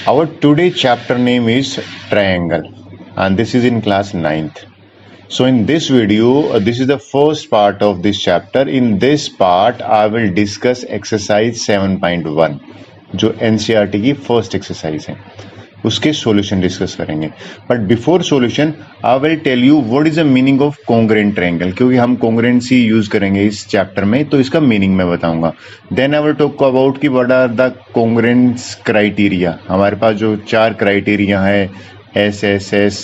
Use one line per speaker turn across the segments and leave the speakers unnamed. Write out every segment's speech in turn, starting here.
Our today chapter name is triangle and this is in class 9th. So in this video, this is the first part of this chapter. In this part, I will discuss exercise 7.1 जो NCERT की first exercise है उसके solution discuss करेंगे. But before solution I will tell you what is the meaning of congruent triangle, क्योंकि हम congruency use करेंगे इस chapter में, तो इसका मीनिंग मैं बताऊंगा. Then I will talk about कि what are the congruence criteria. हमारे पास जो 4 क्राइटेरिया है SSS,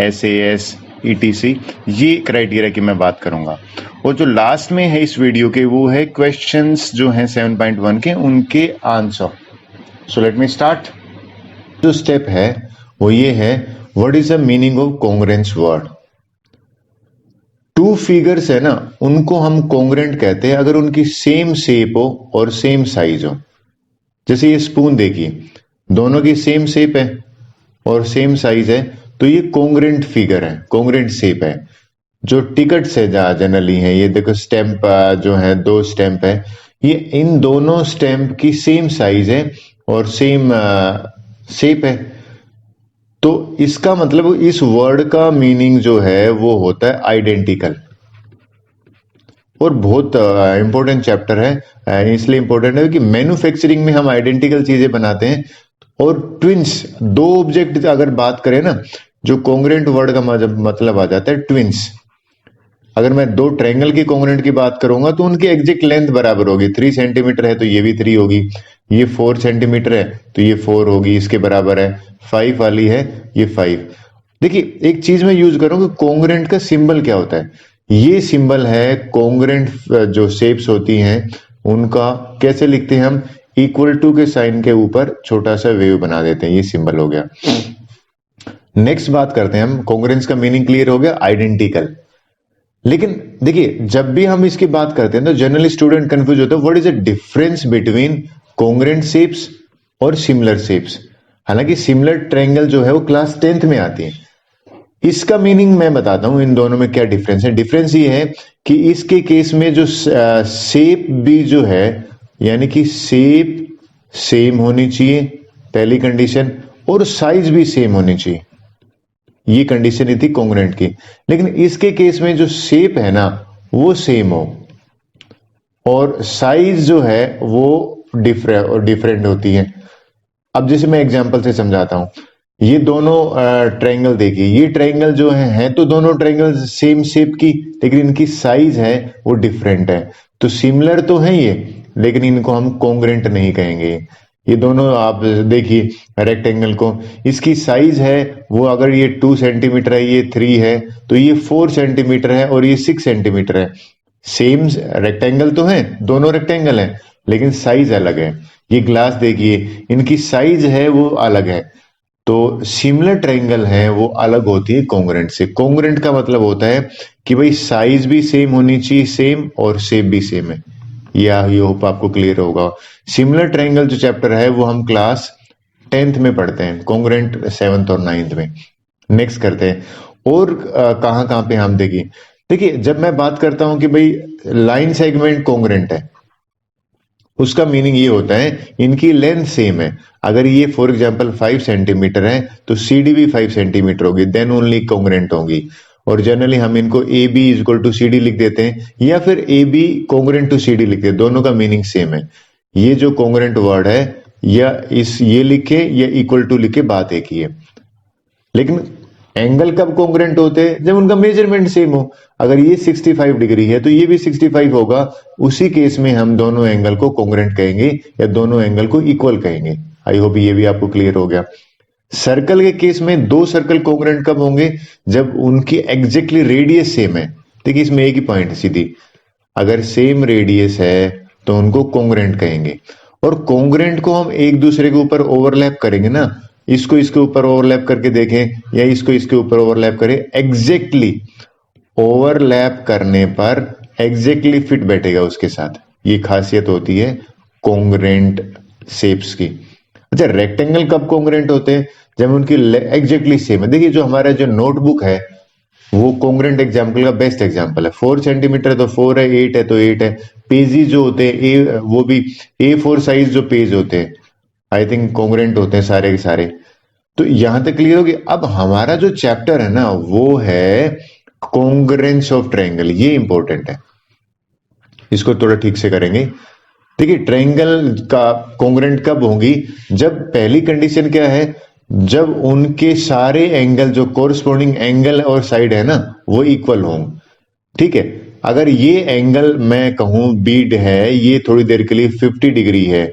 SAS, ETC, ये क्राइटेरिया की मैं बात करूंगा. और जो लास्ट में है इस वीडियो के वो है क्वेश्चंस जो हैं 7.1 के उनके आंसर. सो लेट मी स्टार्ट. जो स्टेप है वो ये है, what is the meaning of congruence word. 2 figures है ना, उनको हम कॉन्ग्रुएंट कहते हैं अगर उनकी सेम शेप हो और सेम साइज हो. जैसे ये स्पून देखिए, दोनों की सेम शेप है और सेम साइज है, तो ये कॉन्ग्रुएंट फिगर है, कॉन्ग्रुएंट शेप है. जो टिकट्स है जनरली है, ये देखो स्टैंप जो है 2 स्टैंप है, ये इन दोनों स्टैंप की सेम साइज है और सेम शेप है. तो इसका मतलब इस वर्ड का मीनिंग जो है वो होता है आइडेंटिकल. और बहुत इंपॉर्टेंट चैप्टर है, इसलिए इंपॉर्टेंट है कि मैन्युफैक्चरिंग में हम आइडेंटिकल चीजें बनाते हैं. और ट्विंस, 2 ऑब्जेक्ट अगर बात करें ना, जो कॉन्ग्रुएंट वर्ड का मतलब आ जाता है ट्विंस. अगर मैं 2 ट्रायंगल की कॉन्ग्रुएंट की बात करूंगा तो उनकी एग्जैक्ट लेंथ बराबर होगी. 3 सेंटीमीटर है तो ये भी 3 होगी, ये 4 सेंटीमीटर है तो ये 4 होगी, इसके बराबर है. 5 वाली है ये 5. देखिए एक चीज मैं यूज करूं कि कॉन्ग्रुएंट का सिंबल क्या होता है. ये सिंबल है कॉन्ग्रुएंट जो शेप्स होती हैं उनका कैसे लिखते हैं हम, इक्वल टू के साइन के ऊपर छोटा सा वेव बना देते हैं, ये सिंबल हो गया. नेक्स्ट बात करते हैं हम, कॉन्ग्रुएंस का मीनिंग क्लियर हो गया, आइडेंटिकल. लेकिन देखिए जब भी हम इसकी बात करते हैं तो जनरली स्टूडेंट कंफ्यूज होता है, what is the difference between congruent shapes और सिमिलर शेप्स. हालांकि सिमिलर ट्रायंगल जो है वो क्लास 10th में आती है. इसका मीनिंग मैं बताता हूं इन दोनों में क्या डिफरेंस है. डिफरेंस ये है कि इसके केस में जो शेप भी जो है, यानी कि शेप सेम होनी चाहिए पहली कंडीशन, और साइज भी सेम होनी चाहिए, ये कंडीशन ही थी कॉन्ग्रुएंट की. लेकिन इसके केस में जो शेप है ना वो सेम हो और साइज जो है वो डिफरेंट होती है. अब जैसे मैं एग्जांपल से समझाता हूं, ये दोनों ट्रायंगल देखिए, ये ट्रायंगल जो है तो दोनों ट्रायंगल सेम शेप की, लेकिन इनकी साइज है वो डिफरेंट है. तो सिमिलर तो है ये, लेकिन इनको हम कॉन्ग्रुएंट नहीं कहेंगे. ये दोनों आप देखिए रेक्टेंगल को, इसकी साइज है वो अगर ये 2 सेंटीमीटर है, ये 3 है, तो ये 4 सेंटीमीटर है और ये 6 सेंटीमीटर है. सेम रेक्टेंगल तो है, दोनों रेक्टेंगल है, लेकिन साइज अलग है. ये ग्लास देखिए, इनकी साइज है वो अलग है. तो सिमिलर ट्रायंगल है वो अलग होती है कॉन्ग्रुएंट से. कॉन्ग्रुएंट का मतलब होता है कि भाई साइज भी सेम होनी चाहिए, सेम, और शेप भी सेम है. ये होप आपको क्लियर होगा. सिमिलर ट्रायंगल जो चैप्टर है वो हम क्लास 10th में पढ़ते हैं, कॉन्ग्रुएंट 7th और 9th में. नेक्स्ट करते हैं, और कहां कहां पे हम देखिए जब मैं बात करता हूं कि भाई लाइन सेगमेंट कॉन्ग्रुएंट है, उसका मीनिंग ये होता है इनकी लेंथ सेम है. अगर ये फॉर एग्जांपल 5 सेंटीमीटर है तो CD भी 5 सेंटीमीटर होगी, देन ओनली कॉन्ग्रुएंट होगी. और जनरली हम इनको AB इक्वल टू CD लिख देते हैं, या फिर AB कॉन्ग्रुएंट टू CD लिख देते हैं, दोनों का मीनिंग सेम है. ये जो कॉन्ग्रुएंट वर्ड है, या ये लिखे या इक्वल टू लिखे, बात एक ही है. लेकिन एंगल कब कॉन्ग्रुएंट होते हैं, जब उनका मेजरमेंट सेम हो. अगर ये 65 डिग्री है तो ये भी 65 होगा, उसी केस में हम दोनों एंगल को कॉन्ग्रुएंट कहेंगे या दोनों एंगल को इक्वल कहेंगे. आई होप ये भी आपको क्लियर हो गया. सर्कल के केस में 2 सर्कल कॉन्ग्रुएंट कब होंगे, जब उनकी एग्जैक्टली रेडियस सेम है. देखिए इसमें एक ही पॉइंट है सीधी, अगर सेम रेडियस है तो उनको कॉन्ग्रुएंट कहेंगे. और कॉन्ग्रुएंट को हम एक दूसरे के ऊपर ओवरलैप करेंगे ना, इसको इसके ऊपर ओवरलैप करके देखें या इसको इसके ऊपर ओवरलैप करें, एग्जैक्टली ओवरलैप करने पर एग्जैक्टली फिट बैठेगा उसके साथ. ये खासियत होती है कॉन्ग्रुएंट शेप्स की. अच्छा, रेक्टेंगल कब कॉन्ग्रुएंट होते हैं, जब उनकी एग्जैक्टली सेम है. देखिए जो हमारा जो नोटबुक है वो कॉन्ग्रुएंट एग्जाम्पल का बेस्ट एग्जाम्पल है. 4 सेंटीमीटर तो 4 है, 8 है तो 8 है. पेजी जो होते हैं वो भी A4 साइज जो पेज होते हैं, आई थिंक कॉन्ग्रेंट होते हैं सारे के सारे। तो यहां तक क्लियर होगी। अब हमारा जो चैप्टर है ना वो है कॉन्ग्रेंस ऑफ ट्रायंगल, ये इंपॉर्टेंट है, इसको थोड़ा ठीक से करेंगे। देखिए ट्रायंगल का कॉन्ग्रेंट कब होंगी, जब पहली कंडीशन क्या है, जब उनके सारे एंगल जो कोरस्पॉन्डिंग एंगल और साइड है ना वो इक्वल हों। ठीक है, अगर ये एंगल मैं कहूं बीड है, ये थोड़ी देर के लिए 50 डिग्री है,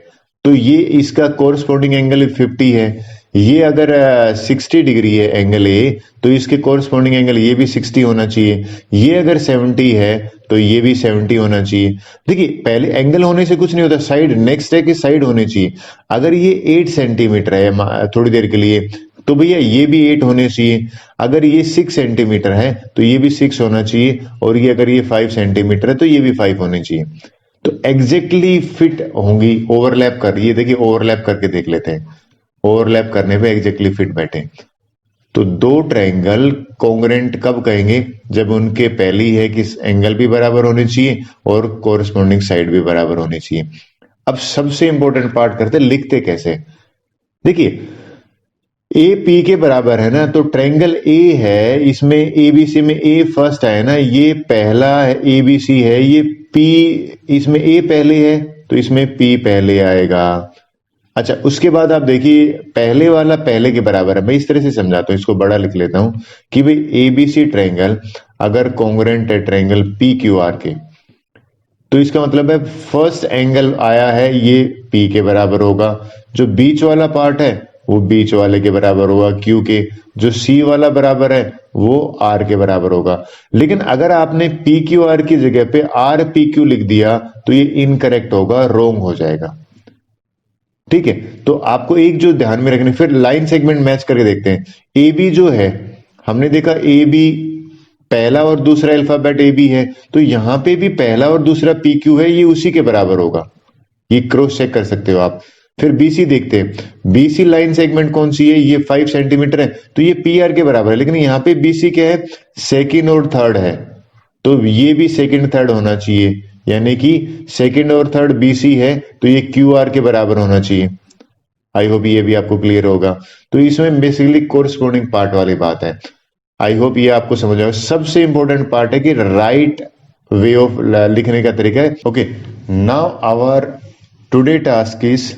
तो ये इसका कोरस्पॉन्डिंग एंगल 50 है। ये अगर 60 डिग्री है एंगल ए, तो इसके कोरस्पॉन्डिंग एंगल ये भी 60 होना चाहिए। ये अगर 70 है तो ये भी 70 होना चाहिए। देखिए पहले एंगल होने से कुछ नहीं होता, साइड नेक्स्ट है कि साइड होने चाहिए। अगर ये 8 सेंटीमीटर है थोड़ी देर के लिए, तो भैया ये भी 8 होने चाहिए। अगर ये 6 सेंटीमीटर है तो ये भी 6 होना चाहिए, और ये अगर ये 5 सेंटीमीटर है तो ये भी 5 होने चाहिए। तो एग्जैक्टली फिट होंगी, ओवरलैप कर रही है। देखिए ओवरलैप करके देख लेते हैं, ओवरलैप करने पे एग्जैक्टली फिट बैठे। तो दो ट्रायंगल कॉन्ग्रेंट कब कहेंगे, जब उनके पहली है कि एंगल भी बराबर होने चाहिए और कोरस्पॉन्डिंग साइड भी बराबर होनी चाहिए। अब सबसे इंपॉर्टेंट पार्ट करते हैं, लिखते कैसे। देखिए ए पी के बराबर है ना, तो ट्रायंगल ए है, इसमें एबीसी में ए फर्स्ट आया ना, ये पहला एबीसी है, ये पी, इसमें ए पहले है तो इसमें पी पहले आएगा। अच्छा उसके बाद आप देखिए पहले वाला पहले के बराबर है। मैं इस तरह से समझाता हूं, इसको बड़ा लिख लेता हूं कि भाई एबीसी ट्रायंगल अगर कॉन्ग्रेंट है ट्रायंगल पी क्यू आर के, तो इसका मतलब है फर्स्ट एंगल आया है ये पी के बराबर होगा, जो बीच वाला पार्ट है वो बीच वाले के बराबर होगा क्यू के, जो सी वाला बराबर है वो आर के बराबर होगा। लेकिन अगर आपने पी क्यू आर की जगह पे आर पी क्यू लिख दिया तो ये इनकरेक्ट होगा, रॉन्ग हो जाएगा। ठीक है, तो आपको एक जो ध्यान में रखना, फिर लाइन सेगमेंट मैच करके देखते हैं। ए बी जो है, हमने देखा ए बी पहला और दूसरा अल्फाबेट ए बी है, तो यहां पे भी पहला और दूसरा पी क्यू है, ये उसी के बराबर होगा, ये क्रॉस चेक कर सकते हो आप। फिर बीसी देखते हैं, बीसी लाइन सेगमेंट कौन सी है, ये 5 सेंटीमीटर है, तो ये पी आर के बराबर है। लेकिन यहाँ पे बीसी क्या है, सेकेंड और थर्ड है, तो ये भी सेकेंड थर्ड होना चाहिए, यानी कि सेकेंड और थर्ड बीसी है तो ये क्यू आर के बराबर होना चाहिए। आई होप ये भी आपको क्लियर होगा। तो इसमें बेसिकली कोरस्पॉन्डिंग पार्ट वाली बात है। आई होप ये आपको समझ आए। सबसे इंपॉर्टेंट पार्ट है कि राइट वे ऑफ लिखने का तरीका है। Okay, now our today task is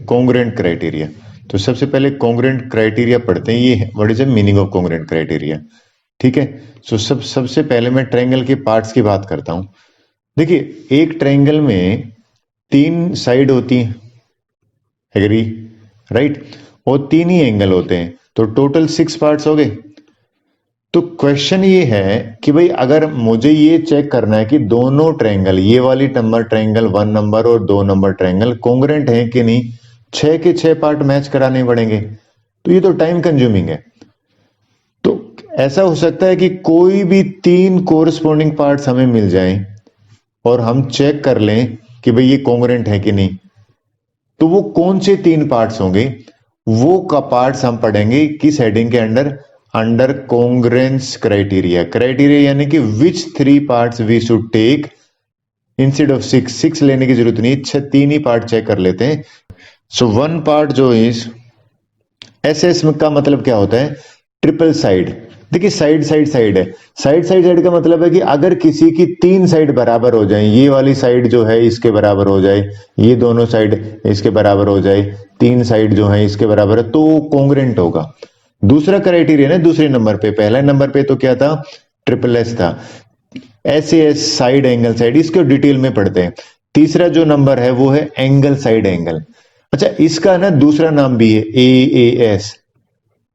congruent criteria. तो सबसे पहले कॉन्ग्रेंट क्राइटेरिया पढ़ते हैं, ये what is the meaning of congruent criteria. ठीक है, सो सबसे पहले मैं ट्रायंगल के पार्ट्स की बात करता हूं। देखिए एक ट्रायंगल में 3 साइड होती हैं, एग्री, राइट, और 3 ही एंगल होते हैं, तो टोटल 6 पार्ट्स हो गए। तो क्वेश्चन ये है कि भाई अगर मुझे ये चेक करना है कि दोनों ट्रायंगल, ये वाली नंबर ट्रायंगल 1 नंबर और 2 नंबर ट्रायंगल कॉन्ग्रेंट है कि नहीं, 6 के 6 पार्ट मैच कराने पड़ेंगे, तो ये तो टाइम कंज्यूमिंग है। तो ऐसा हो सकता है कि कोई भी 3 कोरस्पॉन्डिंग पार्ट्स हमें मिल जाएं और हम चेक कर लें कि भाई ये कॉन्ग्रेंट है कि नहीं। तो वो कौन से 3 पार्ट्स होंगे, वो का पार्ट्स हम पढ़ेंगे किस हेडिंग के under, under congruence criteria. Criteria यानी कि which 3 parts we should take instead of 6 लेने की जरूरत नहीं, 3 ही पार्ट चेक कर लेते हैं। सो 1 पार्ट जो इज एस का मतलब क्या होता है, ट्रिपल साइड। देखिए साइड साइड साइड है, साइड साइड साइड का मतलब है कि अगर किसी की 3 साइड बराबर हो जाए, ये वाली साइड जो है इसके बराबर हो जाए, ये दोनों साइड इसके बराबर हो जाए, 3 साइड जो है इसके बराबर है, तो कॉन्ग्रेंट होगा। दूसरा क्राइटेरिया ना दूसरे नंबर पे, पहला नंबर पे तो क्या था, ट्रिपल एस था, एस साइड एंगल साइड, इसको डिटेल में पढ़ते हैं। तीसरा जो नंबर है वो है एंगल साइड एंगल। अच्छा इसका ना दूसरा नाम भी है एएएस,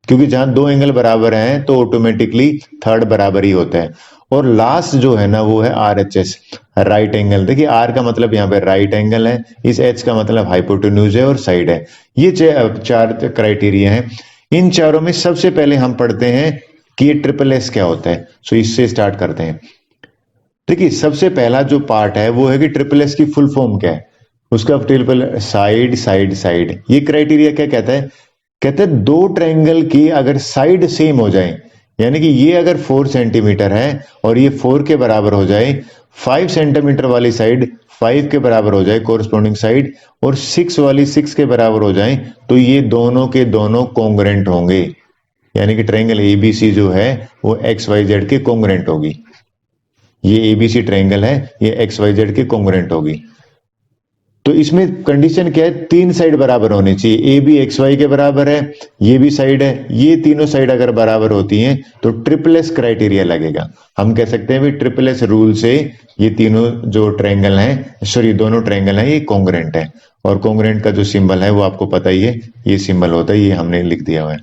क्योंकि जहां 2 एंगल बराबर हैं तो ऑटोमेटिकली थर्ड बराबर ही होता है। और लास्ट जो है ना वो है आरएचएस, राइट एंगल। देखिए आर का मतलब यहाँ पे राइट एंगल है, इस एच का मतलब हाइपोटेन्यूज है और साइड है। ये 4 क्राइटेरिया हैं। इन चारों में सबसे पहले हम पढ़ते हैं कि ये ट्रिपल एस क्या होता है। सो इससे स्टार्ट करते हैं। देखिए सबसे पहला जो पार्ट है वो है कि ट्रिपल एस की फुल फॉर्म क्या है, उसका ट्रिपल साइड साइड साइड। ये क्राइटेरिया क्या कहता है, कहते हैं 2 ट्रायंगल की अगर साइड सेम हो जाए, यानी कि ये अगर 4 सेंटीमीटर है और ये 4 के बराबर हो जाए, 5 सेंटीमीटर वाली साइड 5 के बराबर हो जाए कोरस्पॉन्डिंग साइड और 6 वाली 6 के बराबर हो जाए तो ये दोनों के दोनों कॉन्ग्रुएंट होंगे, यानी कि ट्रायंगल एबीसी जो है वो एक्स वाई जेड के कॉन्ग्रुएंट होगी। ये एबीसी ट्रायंगल है, ये एक्स वाई जेड के कॉन्ग्रुएंट होगी। तो इसमें कंडीशन क्या है, तीन साइड बराबर होनी चाहिए। ए भी एक्स वाई के बराबर है, ये भी साइड है, ये तीनों साइड अगर बराबर होती हैं तो ट्रिपल एस क्राइटेरिया लगेगा। हम कह सकते हैं भी ट्रिपल एस रूल से ये तीनों जो ट्रायंगल हैं, सॉरी दोनों ट्रायंगल हैं, ये कॉन्ग्रुएंट है। और कॉन्ग्रुएंट का जो सिंबल है वो आपको पता ही है, ये सिंबल होता है, ये हमने लिख दिया हुआ है।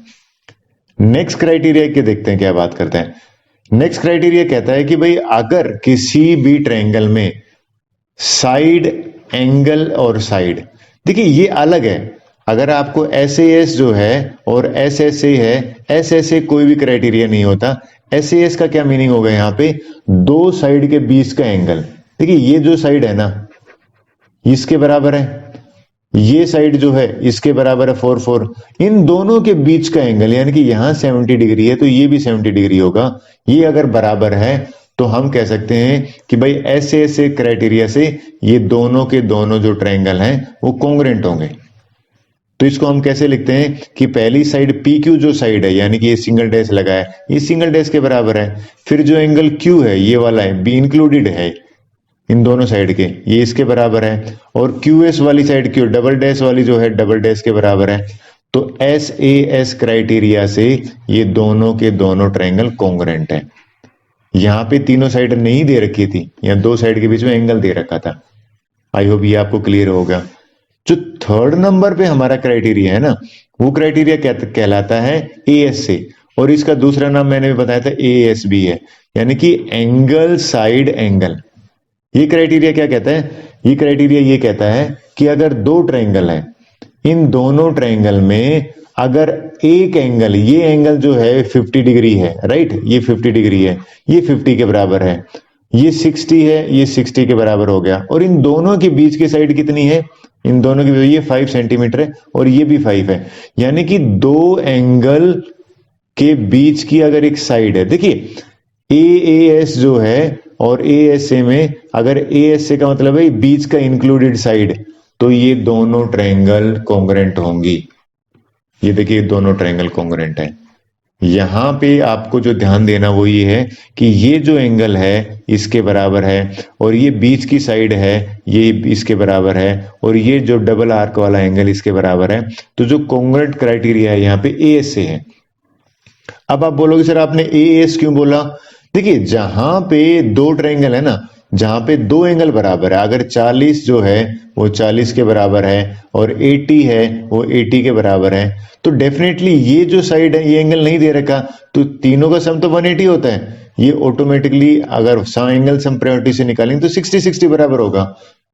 नेक्स्ट क्राइटेरिया के देखते हैं क्या बात करते हैं। नेक्स्ट क्राइटेरिया कहता है कि भाई अगर किसी भी ट्रायंगल में साइड एंगल और साइड, देखिए ये अलग है। अगर आपको एस जो है और एस है, एस कोई भी क्राइटेरिया नहीं होता। एस का क्या मीनिंग होगा, यहाँ पे दो साइड के बीच का एंगल। देखिए ये जो साइड है ना इसके बराबर है, ये साइड जो है इसके बराबर है 4 इन दोनों के बीच का एंगल, यानी कि यहां 70 डिग्री है तो ये भी 70 डिग्री होगा। ये अगर बराबर है तो हम कह सकते हैं कि भाई ऐसे क्राइटेरिया से ये दोनों के दोनों जो ट्रायंगल हैं वो कॉन्ग्रुएंट होंगे। तो इसको हम कैसे लिखते हैं कि पहली साइड पी क्यू जो साइड है, यानी कि ये सिंगल डैश लगा है, ये सिंगल डैश के बराबर है। फिर जो एंगल क्यू है ये वाला है, बी इंक्लूडेड है इन दोनों साइड के, ये इसके बराबर है। और क्यू एस वाली साइड क्यू डबल डैश वाली जो है डबल डैश के बराबर है। तो एस क्राइटेरिया से ये दोनों के दोनों ट्रायंगल कॉन्ग्रुएंट है। यहां पे तीनों साइड नहीं दे रखी थी, यहां दो साइड के बीच में एंगल दे रखा था। आई होप ये आपको क्लियर होगा। जो थर्ड नंबर पे हमारा क्राइटेरिया है ना, वो क्राइटेरिया कहलाता है एएस से, और इसका दूसरा नाम मैंने भी बताया था एएस भी है, यानी कि एंगल साइड एंगल। ये क्राइटेरिया क्या कहता है, ये क्राइटेरिया ये कहता है कि अगर दो ट्रायंगल है, इन दोनों ट्रायंगल में अगर एक एंगल, ये एंगल जो है 50 डिग्री है, राइट, ये 50 डिग्री है, ये 50 के बराबर है, ये 60 है, ये 60 के बराबर हो गया, और इन दोनों के बीच की साइड कितनी है, इन दोनों की ये 5 सेंटीमीटर है और ये भी 5 है, यानी कि दो एंगल के बीच की अगर एक साइड है, देखिए एएस जो है और एएसए में, अगर एएसए का मतलब है बीच का इंक्लूडेड साइड, तो ये दोनों ट्रायंगल कॉन्ग्रुएंट होंगी। ये देखिए दोनों ट्रायंगल कॉन्ग्रुएंट है। यहां पे आपको जो ध्यान देना वो ये है कि ये जो एंगल है इसके बराबर है, और ये बीच की साइड है ये इसके बराबर है, और ये जो डबल आर्क वाला एंगल इसके बराबर है। तो जो कॉन्ग्रुएंट क्राइटेरिया है यहाँ पे एएस से है। अब आप बोलोगे सर आपने एएस क्यों बोला, देखिए जहां पे दो ट्रायंगल है ना, जहां पे दो एंगल बराबर है, अगर 40 जो है वो 40 के बराबर है और 80 है वो 80 के बराबर है, तो डेफिनेटली ये जो साइड है ये एंगल नहीं दे रखा, तो तीनों का सम तो 180 होता है। ये ऑटोमेटिकली अगर एंगल सम प्रायोरिटी से निकालेंगे तो 60-60 बराबर होगा।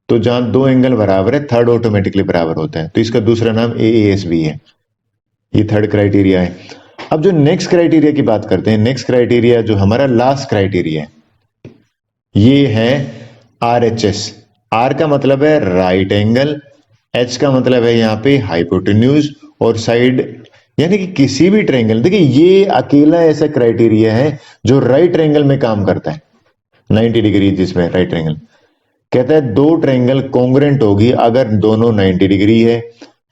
तो जहां दो एंगल बराबर है थर्ड ऑटोमेटिकली बराबर होता है, तो इसका दूसरा नाम एएस भी है। ये थर्ड क्राइटेरिया है। अब जो नेक्स्ट क्राइटेरिया की बात करते हैं, नेक्स्ट क्राइटेरिया जो हमारा लास्ट क्राइटेरिया है ये है आरएचएस। आर का मतलब है राइट एंगल, एच का मतलब है यहाँ पे हाइपोटेन्यूज, और साइड, यानी कि किसी भी ट्रायंगल, देखिए ये अकेला ऐसा क्राइटेरिया है जो राइट ट्रायंगल में काम करता है 90 डिग्री, जिसमें राइट ट्रायंगल कहता है दो ट्रायंगल कॉन्ग्रुएंट होगी अगर दोनों 90 डिग्री है।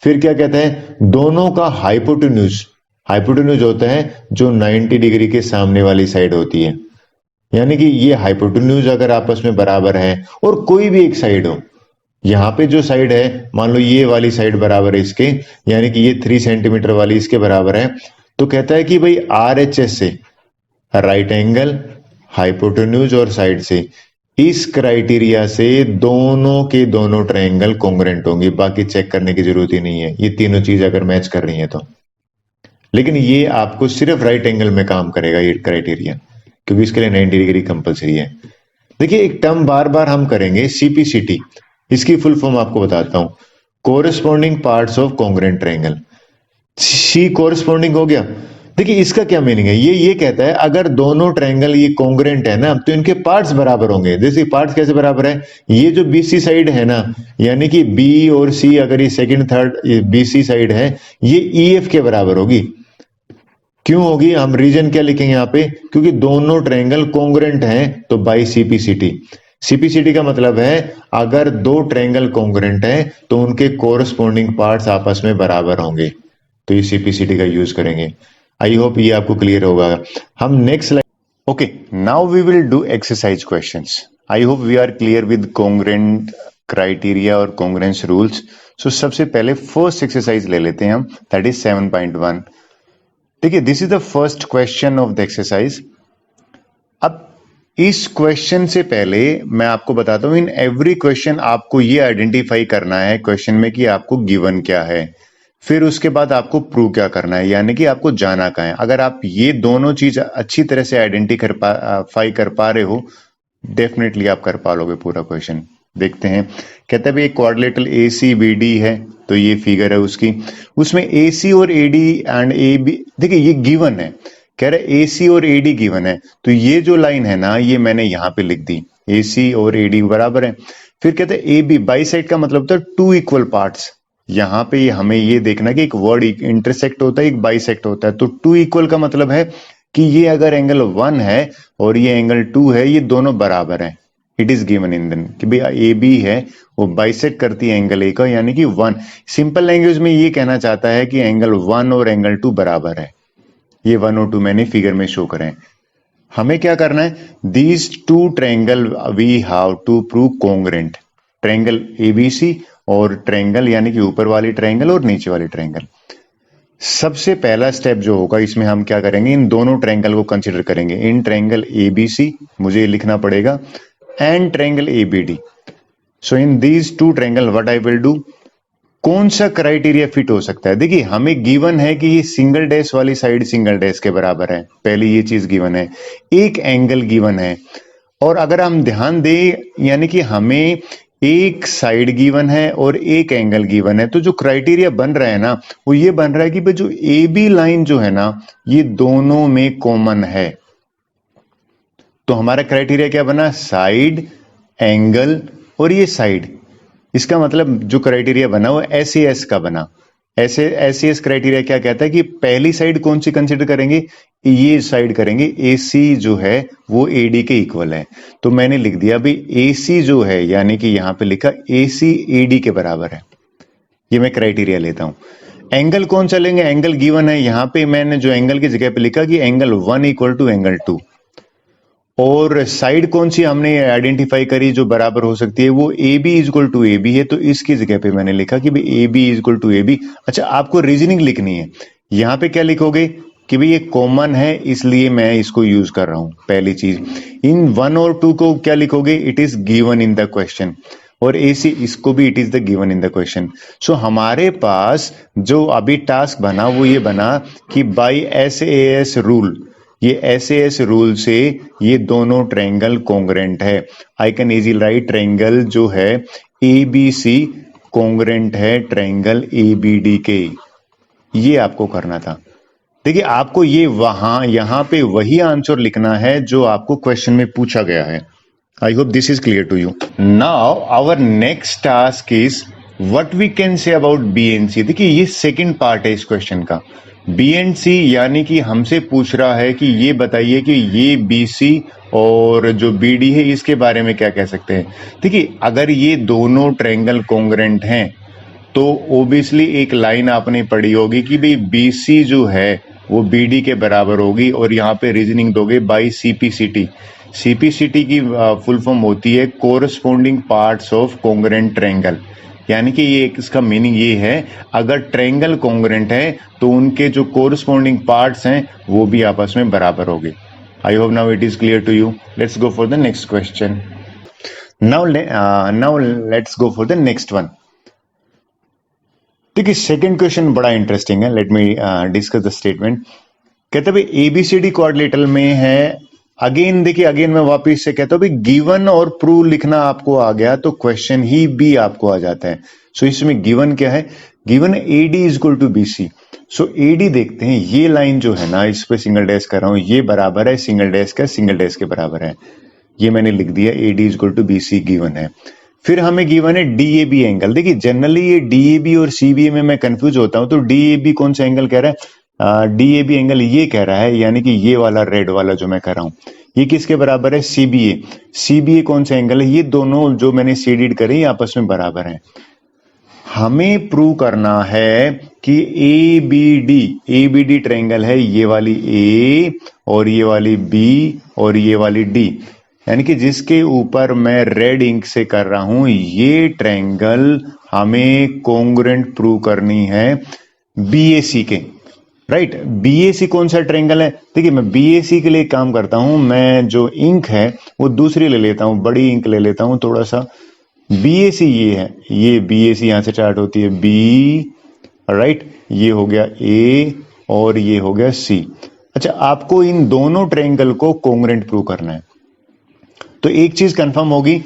फिर क्या कहता है, दोनों का हाइपोटेन्यूज, हाइपोटेन्यूज होता है जो 90 डिग्री के सामने वाली साइड होती है, यानी कि ये हाइपोटेन्यूज अगर आपस में बराबर है और कोई भी एक साइड हो, यहां पे जो साइड है मान लो ये वाली साइड बराबर है इसके, यानी कि ये 3 सेंटीमीटर वाली इसके बराबर है, तो कहता है कि भाई आरएचएस से राइट एंगल, हाइपोटेन्यूज और साइड से, इस क्राइटेरिया से दोनों के दोनों ट्रायंगल कॉन्ग्रुएंट होंगे। बाकी चेक करने की जरूरत ही नहीं है, ये तीनों चीज अगर मैच कर रही है तो। लेकिन ये आपको सिर्फ राइट एंगल में काम करेगा ये क्राइटेरिया, क्योंकि इसके लिए 90 डिग्री कंपलसरी है। देखिए एक टर्म बार बार हम करेंगे, सीपीसीटी, इसकी फुल फॉर्म आपको बताता हूं, corresponding parts of congruent triangle. C corresponding हो गया। देखिए इसका क्या मीनिंग है, ये कहता है अगर दोनों ट्रायंगल ये कॉन्ग्रुएंट है ना तो इनके पार्ट्स बराबर होंगे। जैसे पार्ट्स कैसे बराबर है, ये जो बीसी साइड है ना, यानी कि बी और सी, अगर ये सेकंड थर्ड बीसी साइड है, ये ईएफ के बराबर होगी। क्यों होगी, हम रीजन क्या लिखेंगे यहाँ पे, क्योंकि दोनों ट्रायंगल कॉन्ग्रुएंट हैं, तो बाई सीपीसीटी। सीपीसीटी का मतलब है अगर दो ट्रायंगल कॉन्ग्रुएंट है तो उनके कोरस्पोंडिंग पार्ट्स आपस में बराबर होंगे, तो ये सीपीसीटी का यूज करेंगे। आई होप ये आपको क्लियर होगा। हम next line, okay, now we will do exercise questions. I hope we are clear with congruent criteria और कॉन्ग्रुएंस रूल्स। सो सबसे पहले फर्स्ट एक्सरसाइज ले लेते हैं हम, दैट इज 7.1। देखिए, this is the first question of the exercise. अब इस क्वेश्चन से पहले मैं आपको बताता हूं, इन एवरी क्वेश्चन आपको ये आइडेंटिफाई करना है क्वेश्चन में कि आपको गिवन क्या है, फिर उसके बाद आपको प्रूव क्या करना है, यानी कि आपको जाना कहाँ है। अगर आप ये दोनों चीज अच्छी तरह से आइडेंटिफाई कर पा रहे हो, डेफिनेटली आप कर पा लोगे पूरा क्वेश्चन। देखते हैं, कहते हैं भाई एक quadrilateral A C B D है, तो ये फिगर है उसकी, उसमें ए सी और A D and A B, देखिए ये गिवन है, कह रहे ए सी और ए डी गिवन है, तो ये जो लाइन है ना ये मैंने यहां पे लिख दी, ए सी और ए डी बराबर है। फिर कहते हैं ए बी, बाइसेक्ट का मतलब होता है टू इक्वल पार्ट्स। यहां पे हमें ये देखना कि एक वर्ड इंटरसेक्ट होता है, एक बाइसेक्ट होता है, तो टू इक्वल का मतलब है कि ये अगर एंगल 1 है और ये एंगल 2 है, ये दोनों बराबर है। It is given in then कि भाई ए बी है वो बाइसेक्ट करती है एंगल ए का, यानी कि 1। सिंपल लैंग्वेज में ये कहना चाहता है कि एंगल 1 और एंगल 2 बराबर है। ये 1 और 2 मैंने फिगर में शो करें। हमें क्या करना है, these two triangle we have to prove congruent, triangle ABC और ट्रायंगल यानी कि ऊपर वाली ट्रायंगल और नीचे वाली ट्रायंगल। सबसे पहला स्टेप जो होगा इसमें हम क्या करेंगे, इन दोनों ट्रायंगल को कंसीडर करेंगे। इन ट्रायंगल एबीसी मुझे लिखना पड़ेगा and triangle ABD. So in these two triangle what I will do, कौन सा क्राइटेरिया फिट हो सकता है। देखिए हमें गिवन है कि ये सिंगल डैश वाली साइड सिंगल डैश के बराबर है, पहली ये चीज गिवन है, एक एंगल गिवन है, और अगर हम ध्यान दें यानी कि हमें एक साइड गिवन है और एक एंगल गिवन है, तो जो क्राइटेरिया बन रहा है ना वो ये बन रहा है कि भाई जो ए बी लाइन जो है ना ये दोनों में कॉमन है। तो हमारा क्राइटेरिया क्या बना, साइड, एंगल और ये साइड। इसका मतलब जो क्राइटेरिया बना वो एस का बना। एस क्राइटेरिया क्या कहता है कि पहली साइड कौन सी कंसिडर करेंगे, ये साइड करेंगे, AC जो है वो AD के इक्वल है। तो मैंने लिख दिया भाई AC जो है, यानी कि यहां पे लिखा AC AD के बराबर है। ये मैं क्राइटेरिया लेता हूं। एंगल कौन सा लेंगे, एंगल गिवन है, यहां पे मैंने जो एंगल की जगह पे लिखा कि एंगल 1 इक्वल टू एंगल 2। और साइड कौन सी हमने आइडेंटिफाई करी जो बराबर हो सकती है, वो A B is equal to A B है, तो इसकी जगह पे मैंने लिखा कि भाई A B is equal to A B. अच्छा, आपको रीजनिंग लिखनी है, यहां पे क्या लिखोगे कि भाई ये कॉमन है इसलिए मैं इसको यूज कर रहा हूं। पहली चीज, इन 1 और 2 को क्या लिखोगे, it is given in the question, और AC इसको भी it is the given in the question. So हमारे पास जो अभी टास्क बना वो ये बना कि बाई SAS रूल, ये SAS रूल से ये दोनों ट्रायंगल कॉन्ग्रुएंट है। I can easy right triangle जो है ABC कॉन्ग्रुएंट है ट्रायंगल ABD के। ये आपको करना था। देखिए आपको ये यहां पे वही आंसर लिखना है जो आपको क्वेश्चन में पूछा गया है। I hope this is clear to you. Now our next task is what we can say about BNC। देखिए ये सेकंड पार्ट है इस क्वेश्चन का। BNC यानी कि हमसे पूछ रहा है कि ये बताइए कि ये BC और जो BD है इसके बारे में क्या कह सकते हैं। देखिए अगर ये दोनों ट्रायंगल कॉन्ग्रुएंट हैं तो ओबियसली एक लाइन आपने पढ़ी होगी कि भाई BC जो है वो BD के बराबर होगी, और यहाँ पे रीजनिंग दोगे बाई CPCT। CPCT की फुल फॉर्म होती है corresponding parts of congruent triangle, यानी कि ये इसका मीनिंग ये है अगर ट्रायंगल कॉन्ग्रुएंट है तो उनके जो कोरस्पोंडिंग पार्ट्स हैं वो भी आपस में बराबर होंगे। I hope now it is clear to you. Let's go for the next question. Now let's go for the next one. देखिए सेकंड क्वेश्चन बड़ा इंटरेस्टिंग है, let me discuss the statement. कहते भाई ABCD क्वाड्रिलेटरल में है। Again देखिए, again मैं वापिस से कहता हूं भाई गिवन और प्रूव लिखना आपको आ गया तो क्वेश्चन ही भी आपको आ जाता है। सो इसमें गिवन क्या है, given AD is equal to BC। So AD देखते हैं, ये लाइन जो है ना इस पे सिंगल डैश कर रहा हूं, ये बराबर है सिंगल डैश का, सिंगल डैश के बराबर है। ये मैंने लिख दिया AD is equal to BC given है। फिर हमें गिवन है DAB एंगल। देखिए जनरली ये DAB और CBA में मैं कंफ्यूज होता हूं, तो DAB कौन सा एंगल कह रहा है, DAB एंगल ये कह रहा है, यानी कि ये वाला रेड वाला जो मैं कह रहा हूं, ये किसके बराबर है? सीबीए। सीबीए कौन सा एंगल है? ये दोनों जो मैंने सीडीड करे ये आपस में बराबर हैं। हमें प्रूव करना है कि एबीडी ट्रायंगल है, ये वाली ए और ये वाली बी और ये वाली डी, यानी कि जिसके ऊपर मैं रेड इंक से कर रहा हूं, ये ट्रायंगल हमें कोंग्रुएंट प्रूव करनी है बीएसी के। राइट, बीएसी कौन सा ट्रायंगल है? देखिए मैं बीएसी के लिए काम करता हूं, मैं जो इंक है वो दूसरी ले लेता हूं, बड़ी इंक ले लेता हूं थोड़ा सा। बीएसी ये है, ये बीएसी यहां से स्टार्ट होती है बी, राइट, ये हो गया ए और ये हो गया सी। अच्छा, आपको इन दोनों ट्रायंगल को कोंग्रुएंट प्रूव करना है। तो एक चीज कंफर्म होगी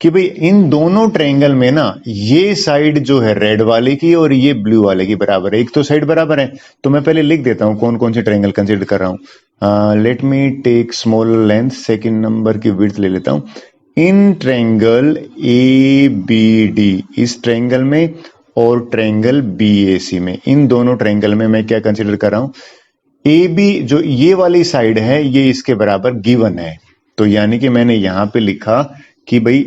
कि भाई इन दोनों ट्रायंगल में ना ये साइड जो है रेड वाले की और ये ब्लू वाले की बराबर है। एक तो साइड बराबर है, तो मैं पहले लिख देता हूं कौन कौन से ट्रायंगल कंसीडर कर रहा हूं। Let me take small length, second number की विड्थ ले लेता हूं। In triangle A B D, इस ट्रायंगल में और ट्रायंगल बी ए सी में, इन दोनों ट्रायंगल में मैं क्या कंसीडर कर रहा हूं? ए बी जो ये वाली साइड है ये इसके बराबर गिवन है। तो यानी कि मैंने यहां पे लिखा कि भाई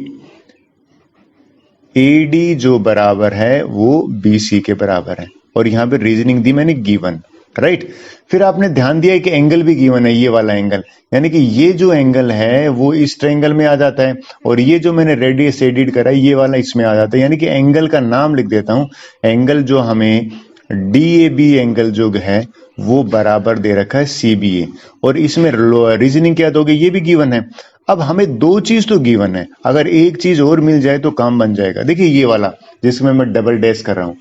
एडी जो बराबर है वो बीसी के बराबर है, और यहां पे रीजनिंग दी मैंने गिवन। राइट, फिर आपने ध्यान दिया कि एंगल भी गिवन है, ये वाला एंगल, यानी कि ये जो एंगल है वो इस ट्रायंगल में आ जाता है, और ये जो मैंने रेडियस एडिट करा है ये वाला इसमें आ जाता है। यानी कि एंगल का नाम लिख देता हूं, एंगल जो हमें डीएबी एंगल जो है वो बराबर दे रखा है सीबीए, और इसमें रीजनिंग क्या दोगे? ये भी गिवन है। अब हमें दो चीज तो गिवन है, अगर एक चीज और मिल जाए तो काम बन जाएगा। देखिए ये वाला जिसमें मैं डबल डैश कर रहा हूं,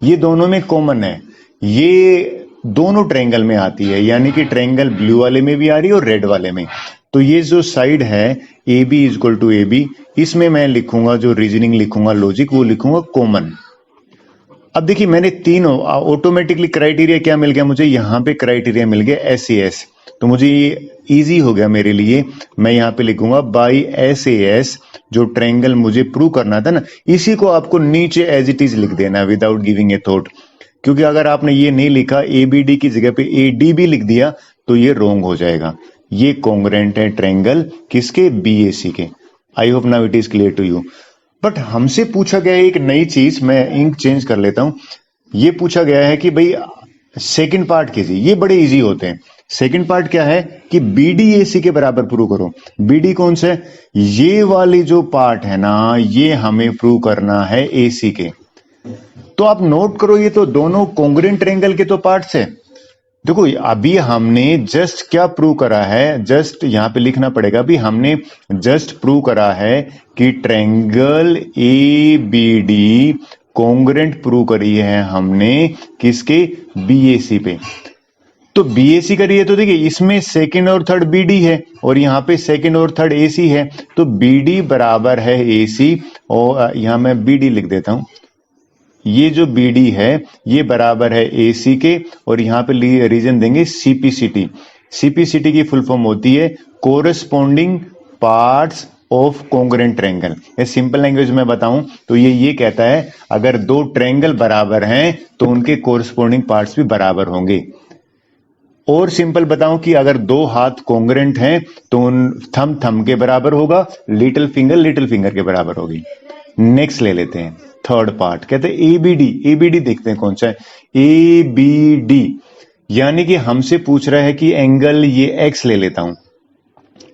ये दोनों में कॉमन है, ये दोनों ट्रायंगल में आती है, यानी कि ट्रायंगल ब्लू वाले में भी आ रही है और रेड वाले में। तो ये जो साइड है A B is equal to A B, इसमें मैं लिखूंगा जो रीजनिंग लिखूंगा, लॉजिक, वो लिखूंगा कॉमन। अब देखिए मैंने तीनों ऑटोमेटिकली क्राइटेरिया क्या मिल गया मुझे? यहां पे क्राइटेरिया मिल गया एस, तो मुझे ये इजी हो गया मेरे लिए। मैं यहां पे लिखूंगा बाई एस, जो ट्रायंगल मुझे प्रूव करना था ना, इसी को आपको नीचे एज इट इज लिख देना विदाउट गिविंग ए थॉट, क्योंकि अगर आपने ये नहीं लिखा, ए बी डी की जगह पे ए डी भी लिख दिया तो ये रॉन्ग हो जाएगा। ये कोंग्रुएंट है ट्रायंगल किसके? बीएसी के। I hope now it is clear to you. But हमसे पूछा गया है एक नई चीज, मैं इंक चेंज कर लेता हूं। ये पूछा गया है कि भाई सेकंड पार्ट कीजिए, ये बड़े इजी होते हैं। सेकंड पार्ट क्या है कि बीडी एसी के बराबर प्रूव करो। बीडी कौन सा है? ये वाली जो पार्ट है ना, ये हमें प्रूव करना है एसी के। तो आप नोट करो, ये तो दोनों कोंग्रुएंट ट्रायंगल के तो पार्ट्स है। देखो अभी हमने जस्ट क्या प्रूव करा है, जस्ट यहां पे लिखना पड़ेगा, अभी हमने जस्ट प्रूव करा है कि triangle A B D congruent prove करी है हमने किसके? बीएसी पे। तो बीएसी करी है तो देखिए इसमें सेकंड और थर्ड बीडी है और यहां पे सेकंड और थर्ड एसी है, तो बीडी बराबर है एसी, और यहां मैं बीडी लिख देता हूं। ये जो बीडी है ये बराबर है एसी के, और यहां पे रीजन देंगे सीपीसीटी। सीपीसीटी की फुल फॉर्म होती है कोरस्पॉन्डिंग पार्ट्स ऑफ कोंग्रुएंट ट्रायंगल। ये सिंपल लैंग्वेज में बताऊं तो ये कहता है अगर दो ट्रायंगल बराबर हैं तो उनके कोरस्पॉन्डिंग पार्ट्स भी बराबर होंगे। और सिंपल बताऊं कि अगर दो हाथ कोंग्रुएंट हैं तो उन थंब के बराबर होगा, लिटिल फिंगर के बराबर होगी। नेक्स्ट ले लेते हैं थर्ड पार्ट, कहते हैं एबीडी देखते हैं कौन सा है। एबीडी यानी कि हमसे पूछ रहा है कि एंगल ये एक्स ले लेता हूं,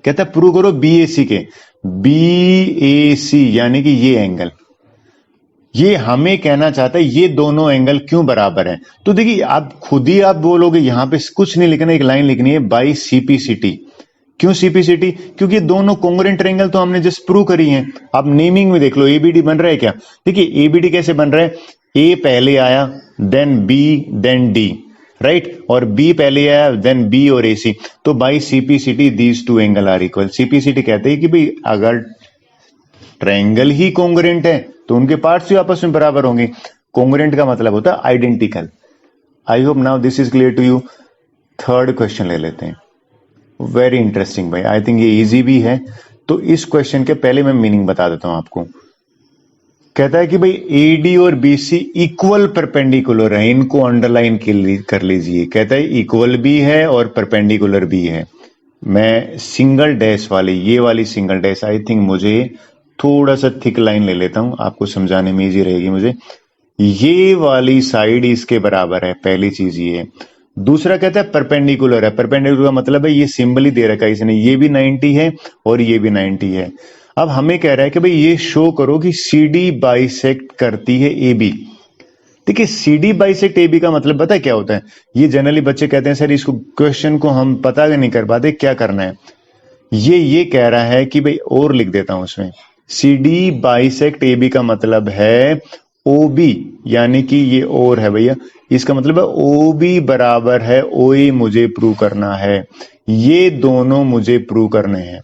कहता है प्रूव करो बीएसी के। बीएसी यानी कि ये एंगल, ये हमें कहना चाहता है ये दोनों एंगल क्यों बराबर हैं। तो देखिए आप खुद ही आप बोलोगे, यहां पे कुछ नहीं लिखना, एक लाइन लिखनी है बाई सीपीसीटी। क्यों सीपीसीटी? क्योंकि दोनों कोंग्रुएंट ट्रायंगल तो हमने जस्ट प्रूव करी हैं। आप नेमिंग में देख लो एबीडी बन रहा है क्या। देखिए एबीडी कैसे बन रहा है, ए पहले आया then B then D, right, और बी पहले आया देन बी और एसी, तो by CPCT these two angle are equal. CPCT कहते हैं कि भाई अगर ट्रायंगल ही कोंग्रुएंट है तो उनके पार्ट्स भी आपस में बराबर होंगे। कोंग्रुएंट का मतलब होता है identical. I hope now this is clear to you. Third question ले लेते हैं, वेरी इंटरेस्टिंग भाई, आई थिंक ये इजी भी है। तो इस क्वेश्चन के पहले मैं मीनिंग बता देता हूं आपको। कहता है कि भाई एडी और बीसी इक्वल परपेंडिकुलर है, इनको अंडरलाइन कर लीजिए। कहता है इक्वल भी है और परपेंडिकुलर भी है। मैं सिंगल डैश वाली, ये वाली सिंगल डैश, आई थिंक मुझे थोड़ा सा थिक लाइन ले लेता हूं, आपको समझाने में इजी रहेगी मुझे। ये वाली साइड इसके बराबर है, पहली चीज ये है। दूसरा कहता है परपेंडिकुलर है। परपेंडिकुलर का मतलब है ये सिंबल ही दे रखा है इसने, ये भी 90 है और ये भी 90 है। अब हमें कह रहा है कि भाई ये शो करो कि CD बाइसेक्ट करती है AB। देखिए CD बाइसेक्ट AB का मतलब पता है क्या होता है? ये जनरली बच्चे कहते हैं सर इसको क्वेश्चन को हम पता नहीं कर पाते, क्या करना है। ये कह रहा है कि भाई और लिख देता हूं उसमें, CD बाइसेक्ट AB का मतलब है OB, यानी कि ये और है भैया, इसका मतलब है OB बराबर है OA मुझे प्रूव करना है। ये दोनों मुझे प्रूव करने हैं।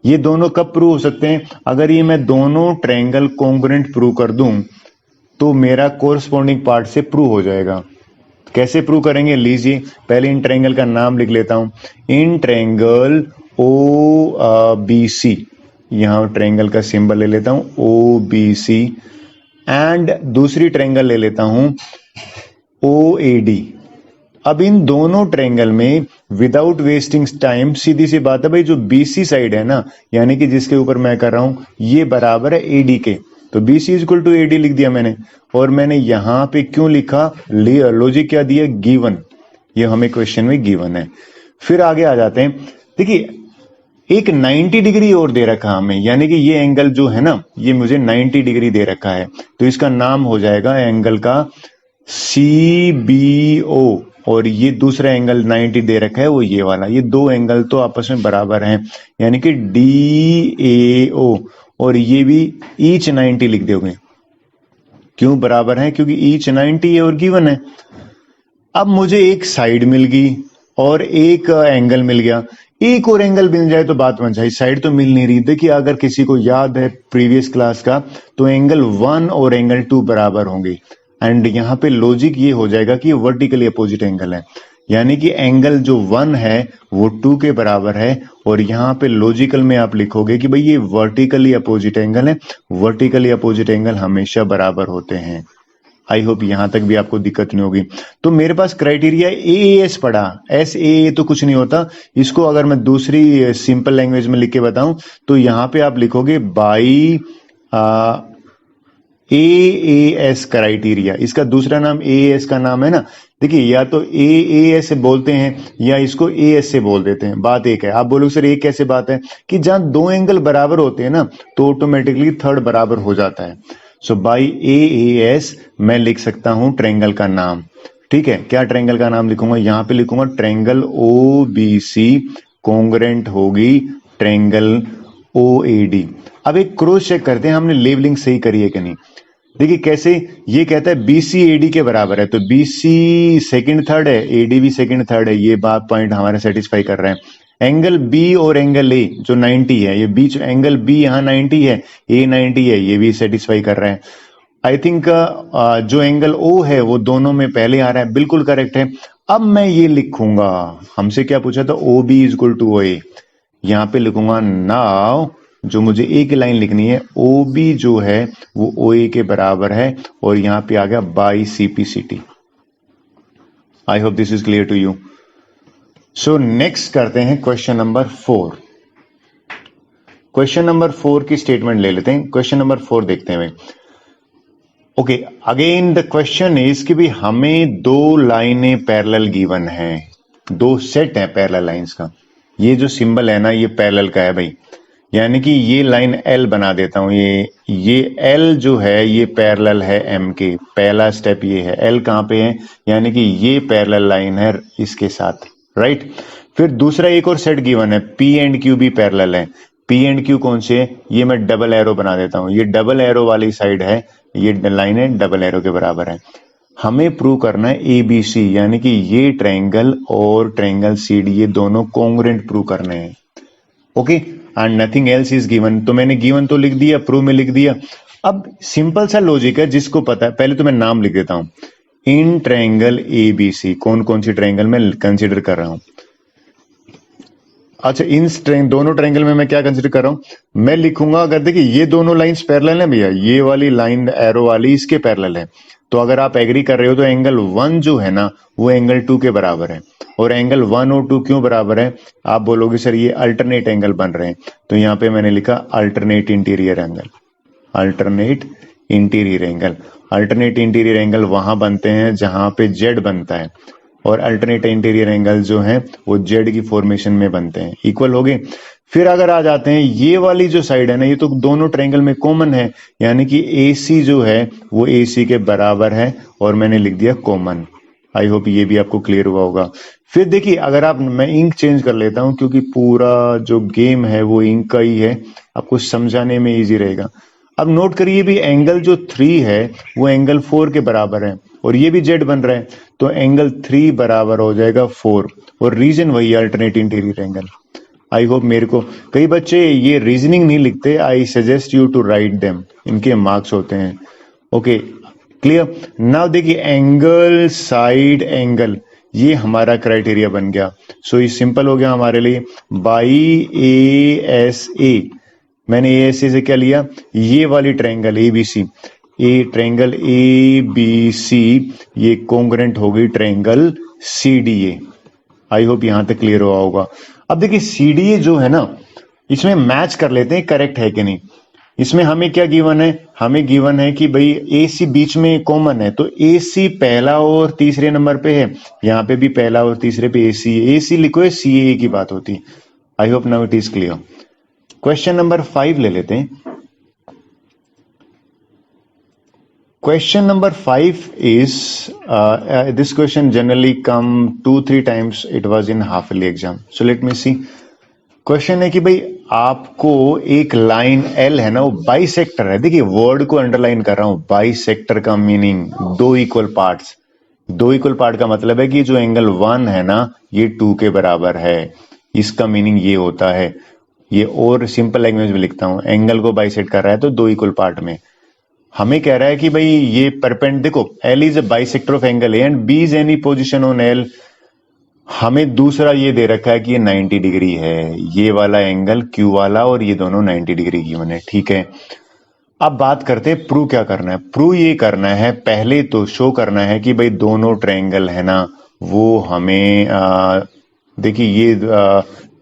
ये दोनों कब प्रूव हो सकते हैं? अगर ये मैं दोनों ट्रायंगल कॉन्ग्रुएंट प्रूव कर दूं तो मेरा कोरस्पॉन्डिंग पार्ट से प्रूव हो जाएगा। कैसे प्रूव करेंगे? लीजिए पहले इन ट्रायंगल का नाम लिख लेता हूं, इन ट्रायंगल OBC, यहां ट्रायंगल का सिंबल ले लेता हूं OBC, एंड दूसरी ट्रायंगल ले लेता हूं OAD। अब इन दोनों ट्रायंगल में विदाउट वेस्टिंग टाइम सीधी सी बात है भाई, जो BC साइड है ना, यानी कि जिसके ऊपर मैं कर रहा हूं, ये बराबर है AD के, तो BC इक्वल टू AD लिख दिया मैंने। और मैंने यहां पे क्यों लिखा? लॉजिक क्या दिया? गिवन, ये हमें क्वेश्चन में गिवन है। फिर आगे आ जाते हैं। देखिए एक 90 डिग्री और दे रखा हमें, यानी कि ये एंगल जो है ना, ये मुझे 90 डिग्री दे रखा है, तो इसका नाम हो जाएगा एंगल का CBO। और ये दूसरा एंगल 90 दे रखा है वो ये वाला, ये दो एंगल तो आपस में बराबर हैं, यानी कि DAO। और ये भी ईच 90 लिख दोगे। क्यों बराबर है? क्योंकि ईच 90 है और गिवन है। अब मुझे एक साइड मिल गई और एक एंगल मिल गया, एक और एंगल मिल जाए तो बात बन जाए। साइड तो मिल नहीं रही। देखिए अगर किसी को याद है प्रीवियस क्लास का, तो एंगल 1 और एंगल 2 बराबर होंगे, एंड यहाँ पे लॉजिक ये हो जाएगा कि ये वर्टिकली अपोजिट एंगल है, यानी कि एंगल जो 1 है वो 2 के बराबर है। और यहाँ पे लॉजिकल में आप लिखोगे कि भाई ये वर्टिकली अपोजिट एंगल है। वर्टिकली अपोजिट एंगल हमेशा बराबर होते हैं। आई होप यहां तक भी आपको दिक्कत नहीं होगी। तो मेरे पास क्राइटेरिया AAS पड़ा, SAA तो कुछ नहीं होता। इसको अगर मैं दूसरी सिंपल लैंग्वेज में लिख के बताऊं तो यहां पे आप लिखोगे बाई AAS क्राइटेरिया। इसका दूसरा नाम AAS का नाम है ना। देखिए या तो AAS से बोलते हैं या इसको AS से बोल देते हैं, बात एक है। आप बोलोगे सर एक कैसे बात है? कि जहां दो एंगल बराबर होते हैं ना, तो ऑटोमेटिकली थर्ड बराबर हो जाता है। सो बाई AAS मैं लिख सकता हूं ट्रायंगल का नाम। ठीक है, क्या ट्रायंगल का नाम लिखूंगा? यहां पे लिखूंगा ट्रायंगल OBC कॉन्ग्रुएंट होगी ट्रायंगल OAD। अब एक क्रॉस चेक करते हैं हमने लेबलिंग सही करी है कि नहीं। देखिए कैसे, ये कहता है BC AD के बराबर है, तो BC सेकंड थर्ड है, AD भी सेकंड थर्ड है, ये बात पॉइंट हमारे सेटिस्फाई कर रहे हैं। एंगल B और एंगल A जो 90 है, ये बीच एंगल B यहाँ 90 है, A 90 है, ये भी सेटिस्फाई कर रहे हैं। आई थिंक जो एंगल O है वो दोनों में पहले आ रहा है, बिल्कुल करेक्ट है। अब मैं ये लिखूंगा, हमसे क्या पूछा था? OB इक्वल टू OA, यहां पे लिखूंगा नाउ जो मुझे एक लाइन लिखनी है, OB जो है वो OA के बराबर है, और यहां पे आ गया by CPCT। I hope this is clear to you. So next करते हैं क्वेश्चन नंबर 4। क्वेश्चन नंबर 4 की स्टेटमेंट ले लेते हैं। क्वेश्चन नंबर 4 देखते हैं। Okay, again the question is कि भी हमें दो लाइनें पैरेलल गिवन है, दो सेट है पैरेलल लाइंस का। ये जो सिंबल है ना, ये पैरेलल का है भाई, यानी कि ये लाइन L बना देता हूं। ये L जो है ये पैरेलल है M के। पहला स्टेप ये है, L कहां पे है? यानी कि ये पैरेलल लाइन है इसके साथ, राइट। फिर दूसरा एक और सेट गिवन है, P एंड Q भी पैरेलल है। P एंड Q कौन से है? ये मैं डबल एरो बना देता हूं, ये डबल एरो वाली साइड है, ये लाइन है डबल एरो के बराबर है। हमें प्रूव करना है ABC, यानी कि ये ट्रायंगल और ट्रायंगल CD ये दोनों कॉन्ग्रुएंट प्रूव करने हैं। Okay, and nothing else is given. तो मैंने गिवन तो लिख दिया, प्रूव में लिख दिया। अब सिंपल सा लॉजिक है, जिसको पता है पहले तो मैं नाम लिख देता हूं। इन ट्रायंगल ABC कौन कौन सी ट्रायंगल में कंसीडर कर रहा हूं? अच्छा, इन दोनों ट्रायंगल में मैं क्या कंसीडर कर रहा हूं? मैं लिखूंगा, अगर देखिए ये दोनों लाइंस पैरेलल है भैया, ये वाली लाइन एरो वाली इसके पैरेलल है, तो अगर आप एग्री कर रहे हो तो एंगल 1 जो है ना वो एंगल 2 के बराबर है। और एंगल 1 और 2 क्यों बराबर है? आप बोलोगे सर ये अल्टरनेट एंगल बन रहे हैं, तो यहाँ पे मैंने लिखा alternate interior angle. Alternate interior angle, alternate interior angle वहां बनते हैं जहां पे जेड बनता है, और अल्टरनेट इंटीरियर एंगल जो है वो जेड की फॉर्मेशन में बनते हैं। इक्वल हो गए। फिर अगर आ जाते हैं ये वाली जो साइड है ना, ये तो दोनों ट्रायंगल में कॉमन है, यानी कि AC जो है वो AC के बराबर है, और मैंने लिख दिया कॉमन। आई होप ये भी आपको क्लियर हुआ होगा। फिर देखिए, अगर आप, मैं इंक चेंज कर लेता हूं क्योंकि पूरा जो गेम है वो इंक का ही है, आपको समझाने में इजी रहेगा। अब नोट करिए भी, एंगल जो 3 है वो एंगल 4 के बराबर है, और ये भी जेड बन रहा है, तो एंगल 3 बराबर हो जाएगा 4, और रीजन वही alternate interior angle. I hope मेरे को, कई बच्चे ये रीजनिंग नहीं लिखते, I suggest you to write them, इनके मार्क्स होते हैं। Okay, clear. नाउ देखिए, एंगल साइड एंगल, ये हमारा क्राइटेरिया बन गया। सो ये सिंपल हो गया हमारे लिए, बाई ASA। मैंने ASA से क्या लिया? ये वाली ट्रायंगल ABC, ट्रायंगल ABC ये कॉन्ग्रेंट हो गई ट्रायंगल CDA। आई होप यहां तक क्लियर हुआ होगा। अब देखिए, CDA जो है ना, इसमें मैच कर लेते हैं करेक्ट है कि नहीं। इसमें हमें क्या गिवन है? हमें गिवन है कि भाई AC बीच में कॉमन है, तो AC पहला और तीसरे नंबर पे है, यहाँ पे भी पहला और तीसरे पे AC लिखो है, CAA की बात होती है। I hope now it is clear. Question number 5 ले लेते हैं। Question number 5 is this question generally come 2-3 times. It was in half yearly exam. So let me see. Question है कि भाई आपको एक लाइन L है ना, वो बाइसेक्टर है। देखिए, वर्ड को अंडरलाइन कर रहा हूं, बाइसेक्टर का मीनिंग दो इक्वल पार्ट्स। दो इक्वल पार्ट का मतलब है कि जो एंगल 1 है ना, ये 2 के बराबर है। इसका मीनिंग ये होता है, ये और सिंपल लैंग्वेज में लिखता हूं, एंगल को बाइसेक्ट कर रहा है तो दो इक्वल पार्ट में। हमें कह रहा है कि भाई ये परपेंड, देखो L is a bisector of angle A and B is any position on L। हमें दूसरा ये दे रखा है कि ये 90 डिग्री है, ये वाला एंगल Q वाला, और ये दोनों 90 डिग्री की बने, ठीक है। अब बात करते हैं प्रूव क्या करना है। प्रूव ये करना है, पहले तो शो करना है कि भाई दोनों ट्रायंगल है ना, वो हमें देखिए ये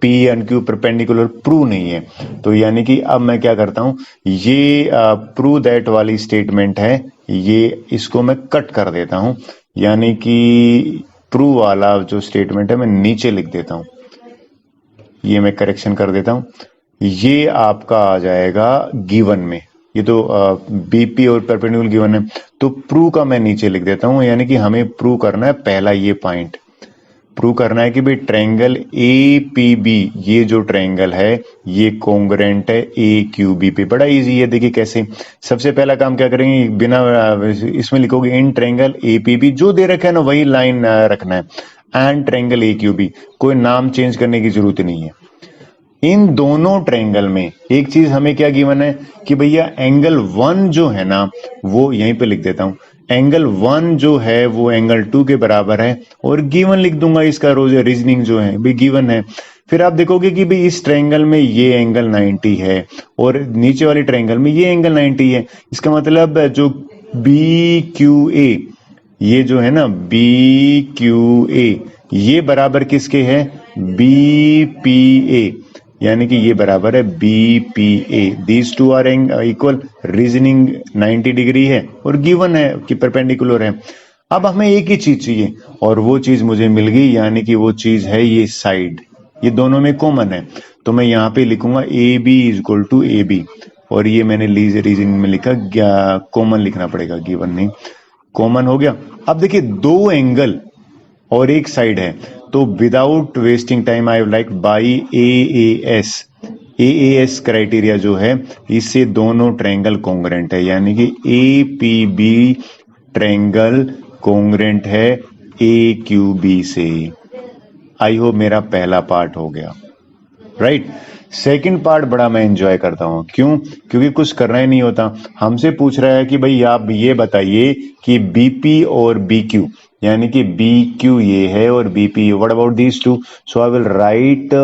P and Q perpendicular prove नहीं है, तो यानी कि अब मैं क्या करता हूं, ये प्रूव दैट वाली स्टेटमेंट है, ये इसको मैं कट कर देता हूं, यानी कि प्रूव वाला जो स्टेटमेंट है मैं नीचे लिख देता हूं, ये मैं करेक्शन कर देता हूं। ये आपका आ जाएगा गिवन में, ये तो BP और परपेंडिकुलर गिवन है, तो प्रूव का मैं नीचे लिख देता हूं, यानी कि हमें प्रूव करना है पहला ये पॉइंट, प्रूव करना है कि भाई ट्रायंगल APB, ये जो ट्रायंगल है ये कॉन्ग्रेंट है AQB पे। बड़ा इजी है, देखिए कैसे। सबसे पहला काम क्या करेंगे, बिना इसमें लिखोगे इन ट्रायंगल APB, जो दे रखा है ना वही लाइन रखना है, एंड ट्रायंगल AQB, कोई नाम चेंज करने की जरूरत नहीं है। इन दोनों ट्रायंगल में एक चीज हमें क्या गिवन है कि भैया एंगल 1 जो है ना, वो यहीं पे लिख देता हूं, एंगल 1 जो है वो एंगल 2 के बराबर है, और गिवन लिख दूंगा, इसका रोज रीजनिंग जो है भाई गिवन है। फिर आप देखोगे कि भाई इस ट्रायंगल में ये एंगल 90 है, और नीचे वाले ट्रायंगल में ये एंगल 90 है। इसका मतलब जो BQA, ये जो है ना BQA, ये बराबर किसके है? BPA, यानी कि ये बराबर है BPA। These two are equal, reasoning 90 degree है और गिवन है कि परपेंडिकुलर है। अब हमें एक ही चीज चाहिए, और वो चीज मुझे मिल गई, यानी कि वो चीज है ये साइड, ये दोनों में कॉमन है, तो मैं यहाँ पे लिखूंगा AB is equal to AB, और ये मैंने रीजनिंग में लिखा, कॉमन लिखना पड़ेगा, गिवन नहीं, कॉमन हो गया। अब देखिए, दो एंगल और एक साइड है, तो without wasting time I like by AAS criteria जो है, इससे दोनों ट्रायंगल कॉन्ग्रेंट है, यानी कि APB ट्रायंगल कॉन्ग्रेंट है AQB से। आई होप मेरा पहला पार्ट हो गया, राइट। सेकंड पार्ट बड़ा मैं एंजॉय करता हूं, क्यों? क्योंकि कुछ करना ही नहीं होता, हमसे पूछ रहा है कि भाई आप ये बताइए कि BP और BQ, यानी कि BQ ये है और BP, what about these two? So I will right